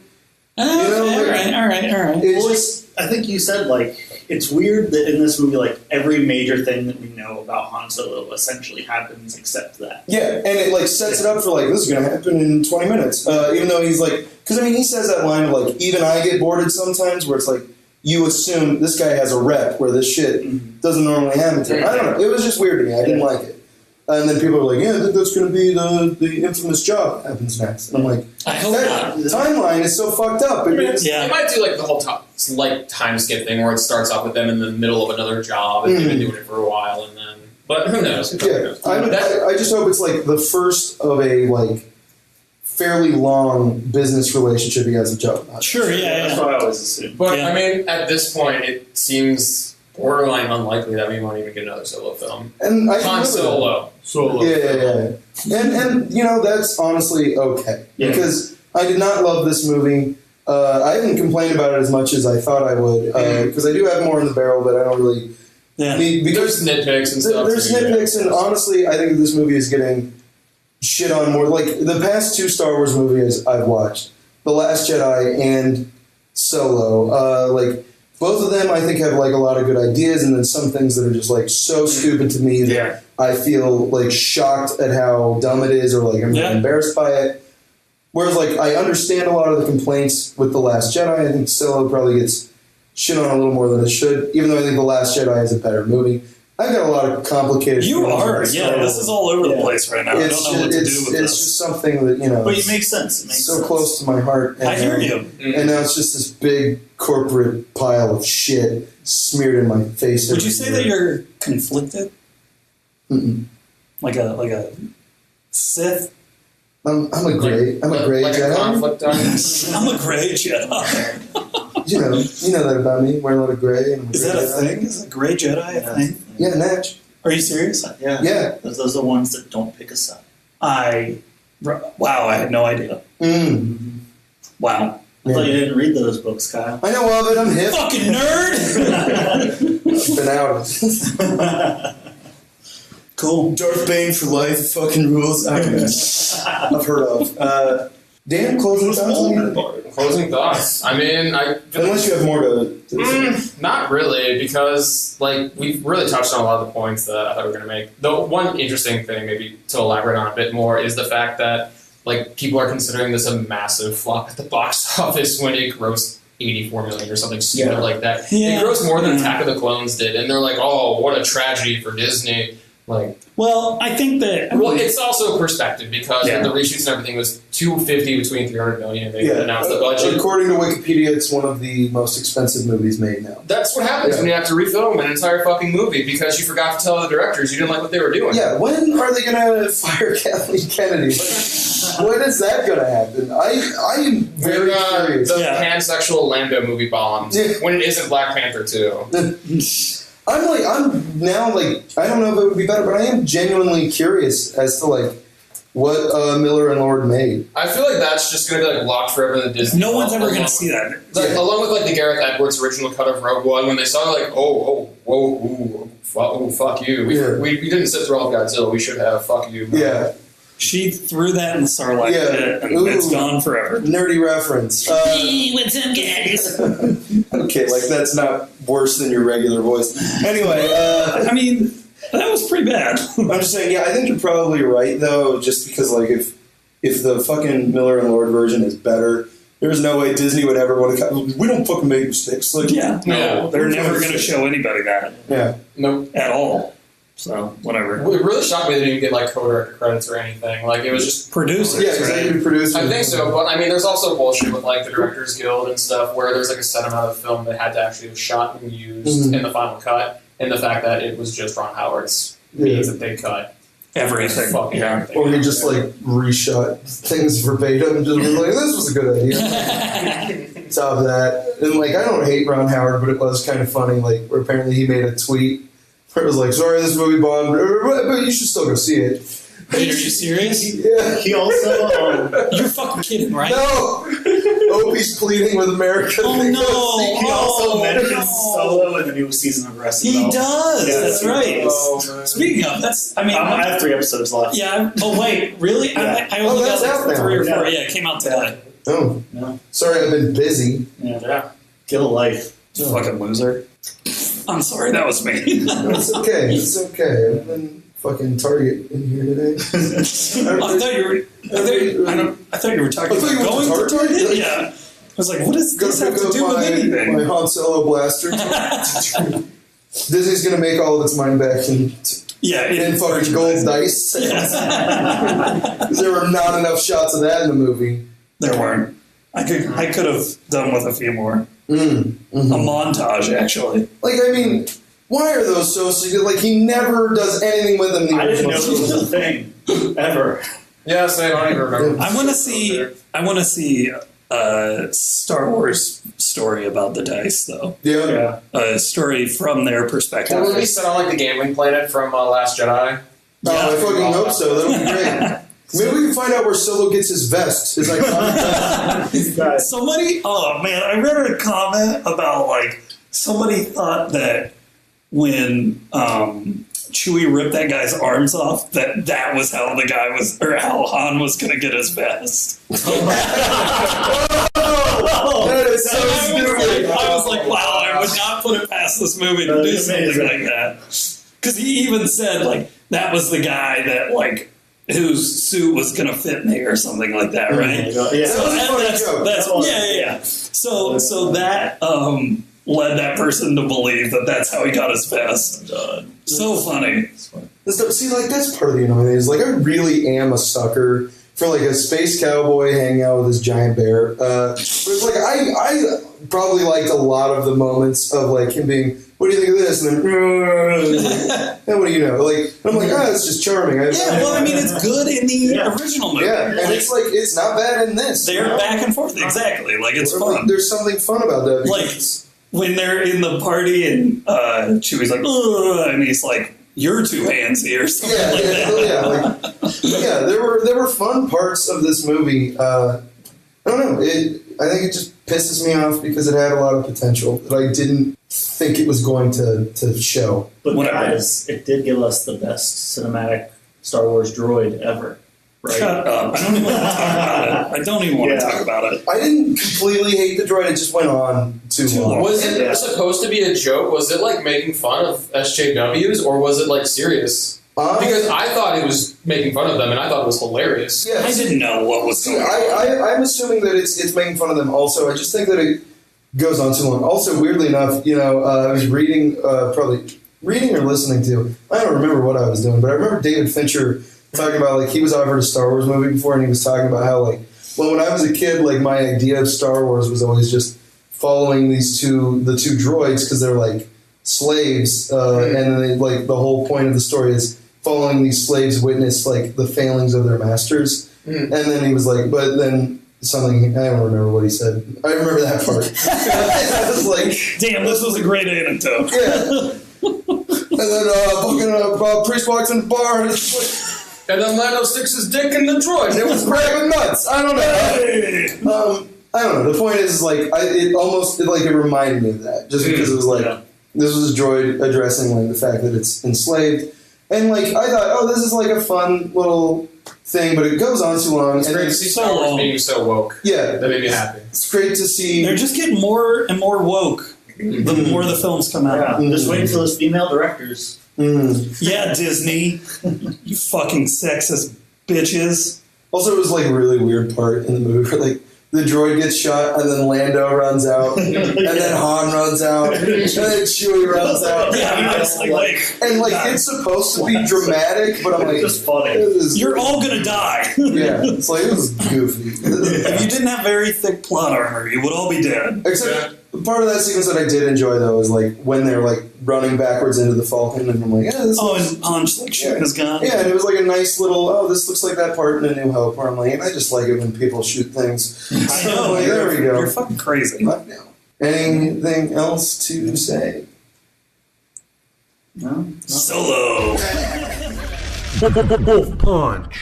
All right. It's just, I think you said like it's weird that in this movie, like every major thing that we know about Han Solo essentially happens except that. Yeah, and it like sets it up for like this is going to happen in 20 minutes. Even though he's like, because I mean he says that line of like even I get bored sometimes, where it's like you assume this guy has a rep where this shit doesn't normally happen to him. I don't know. It was just weird to me. I didn't like it. And then people are like, yeah, I think that's going to be the infamous job that happens next. And I'm like, I hope not. The timeline is so fucked up. They might do like the whole time skip thing where it starts off with them in the middle of another job and they've been doing it for a while, and then. But who knows? Yeah, I just hope it's like the first of a like fairly long business relationship he has with Joe. Sure, That's what I always assume. But I mean, at this point, it seems borderline unlikely that we won't even get another solo film. And I Han Solo. Yeah. And you know, that's honestly okay. Yeah. Because I did not love this movie. I didn't complain about it as much as I thought I would. Because I do have more in the barrel, but I don't really. Yeah. Because there's nitpicks and stuff. There's nitpicks, and honestly, I think this movie is getting shit on more. Like the past 2 Star Wars movies I've watched, The Last Jedi and Solo, like both of them I think have like a lot of good ideas, and then some things that are just like so stupid to me that I feel like shocked at how dumb it is, or like I'm embarrassed by it. Whereas like I understand a lot of the complaints with The Last Jedi. I think Solo probably gets shit on a little more than it should, even though I think The Last Jedi is a better movie. I've got a lot of complicated. You are, this is all over the place right now. I don't know what to do with this. It's just something that, you know. But it makes sense. It makes so sense. close to my heart. And, I hear you. And now it's just this big corporate pile of shit smeared in my face. Would you say that you're conflicted? Mm-mm. Like a Sith? I'm a gray like Jedi. A conflict I'm a gray Jedi. you know that about me. Wear a lot of gray. And Is that a thing? Is a gray Jedi a thing? Yeah, Natch. Are you serious? Yeah. Those are the ones that don't pick a side. Wow, I had no idea. Wow. I thought you didn't read those books, Kyle. I know of it. I'm hip. Fucking nerd! I've been out. Cool. Darth Bane for life. Fucking rules. I've heard of. Dan, closing thoughts? Closing thoughts. I mean, unless you have more to not really, because like we've really touched on a lot of the points that I thought we were going to make. The one interesting thing, maybe to elaborate on a bit more, is the fact that like people are considering this a massive flop at the box office when it grossed 84 million or something stupid like that. Yeah. It grossed more than Attack of the Clones did, and they're like, "Oh, what a tragedy for Disney." Like, well, I think that. Well, it's also perspective because the reshoots and everything was 250 between 300 million. They announced the budget. According to Wikipedia, it's one of the most expensive movies made now. That's what happens when you have to refilm an entire fucking movie because you forgot to tell the directors you didn't like what they were doing. Yeah, when are they going to fire Kathleen Kennedy? When is that going to happen? I'm very curious. The pansexual Lando movie bombed when it isn't Black Panther 2. I'm now like, I don't know if it would be better, but I am genuinely curious as to like what Miller and Lord made. I feel like that's just going to be like locked forever in the Disney. No one's ever going to see that. Like, along with like the Gareth Edwards original cut of Rogue One, when they saw it, like, fuck you. We didn't sit through all of Godzilla. We should have fuck you. Yeah. She threw that in the Starlight pit, and it's gone forever. Nerdy reference. What's up, guys? Okay, like that's not worse than your regular voice. Anyway, I mean, that was pretty bad. I'm just saying, I think you're probably right though, just because like if the fucking Miller and Lord version is better, there's no way Disney would ever want to. We don't fucking make mistakes. Like, no, they're never going to show anybody that. Yeah, no, at all. So, whatever. It really shocked me they didn't get, like, co-director credits or anything. Like, it was just... Producers, yeah, executive producers. I think so, but, I mean, there's also bullshit with, like, the Directors Guild and stuff, where there's, like, a set amount of film that had to actually have shot and used in the final cut, and the fact that it was just Ron Howard's means that they cut. Everything. Everything. Or he just, like, reshot things verbatim and just was like, this was a good idea. Top of that. And, like, I don't hate Ron Howard, but it was kind of funny, like, where apparently he made a tweet where it was like, sorry, this movie bombed, but you should still go see it. Wait, are you serious? Yeah. He also... You're fucking kidding, right? No! Opie's pleading with America. Oh, no! He also mentions Solo in the new season of Arrested He does! Yeah, that's right. Speaking of, I have 3 episodes left. Yeah. Oh, wait, really? Yeah. I only got out like 3 or 4. now. Yeah, it came out today. Oh. No. Sorry, I've been busy. Yeah. Get a life. Fucking loser. I'm sorry, that was me. It's okay. It's okay. I've been fucking Target in here today. I thought you were talking about going to Target. Yeah. was like, what does this have to do with anything? My Han Solo blaster. Disney's gonna make all of its money back in fucking gold dice. Because there were not enough shots of that in the movie. There weren't. I could have done with a few more. A montage, actually. Like, I mean, why are those so secret? Like, he never does anything with them. I didn't know this was a thing ever. Yeah, same. I don't even remember. I want to see a Star Wars story about the dice, though. Yeah. A story from their perspective. Well, we set on like the gambling planet from Last Jedi. I fucking hope so. That would be great. Maybe we can find out where Solo gets his vest. His iconic vest. Somebody, oh man, I read a comment about like somebody thought that when Chewie ripped that guy's arms off, that was how the guy was, or how Han was going to get his vest. That is so stupid. I was like, wow, I would not put it past this movie to do something like that. Because he even said like that was the guy that like whose suit was going to fit me or something like that, right? Yeah. So So that led that person to believe that that's how he got his vest. So funny. See, like, that's part of the annoying thing is, like, I really am a sucker for, like, a space cowboy hanging out with his giant bear. But it's like, I probably liked a lot of the moments of, like, him being, what do you think of this? And then, and what do you know? Like, I'm like, it's just charming. It's good in the original movie. Yeah, and it's like, it's not bad in this. They're back and forth. Exactly. Like, it's fun. Like, there's something fun about that. Like, when they're in the party and Chewie's like, ugh, and he's like, you're too fancy or something there were fun parts of this movie. I don't know. I think it just pisses me off because it had a lot of potential that I didn't think it was going to show. But guys, it did give us the best cinematic Star Wars droid ever. Right? Shut up. I don't even want to talk about it. I didn't completely hate the droid. It just went on too long. Was it supposed to be a joke? Was it like making fun of SJWs or was it like serious? Because I thought it was making fun of them and I thought it was hilarious. Yes. I didn't know what was going on. I'm assuming that it's making fun of them also. I just think that it goes on too long. Also, weirdly enough, I was reading, probably reading or listening to, I don't remember what I was doing, but I remember David Fincher talking about, like, he was offered a Star Wars movie before, and he was talking about how, like, well, when I was a kid, like, my idea of Star Wars was always just following the two droids because they're, like, slaves, and then, like, the whole point of the story is following these slaves witness, like, the failings of their masters. And then he was like, but then something, I don't remember what he said. I remember that part. I was like, damn, this was a great anecdote. Yeah. And then priest walks in the bar and it's like, and then Lando sticks his dick in the droid. It was grabbing nuts. I don't know. I don't know. The point is, like, it reminded me of that. Just because it was like, this was a droid addressing, like, the fact that it's enslaved. And, like, I thought, this is, like, a fun little thing, but it goes on too long. It's great to see Star Wars being so woke. Yeah. That made me happy. It's great to see. They're just getting more and more woke the more the films come out. Yeah. Just waiting for those female directors. Yeah, Disney. You fucking sexist bitches. Also, it was like a really weird part in the movie where, like, the droid gets shot and then Lando runs out and then Han runs out and then Chewie runs out. Yeah, it's like it's supposed to be dramatic, but I'm like, it's just funny. You're all gonna die. Yeah, it's like, it was goofy. If you didn't have very thick plot armor, you would all be dead. Except part of that sequence that I did enjoy, though, is like when they're like running backwards into the Falcon, and I'm like, this and Han's like shooting his gun. Yeah, and it was like a nice little, this looks like that part in A New Hope, where I'm like, I just like it when people shoot things. I know. Like, there we go. You're fucking crazy. Right now. Anything else to say? No. Solo. WolfPunch.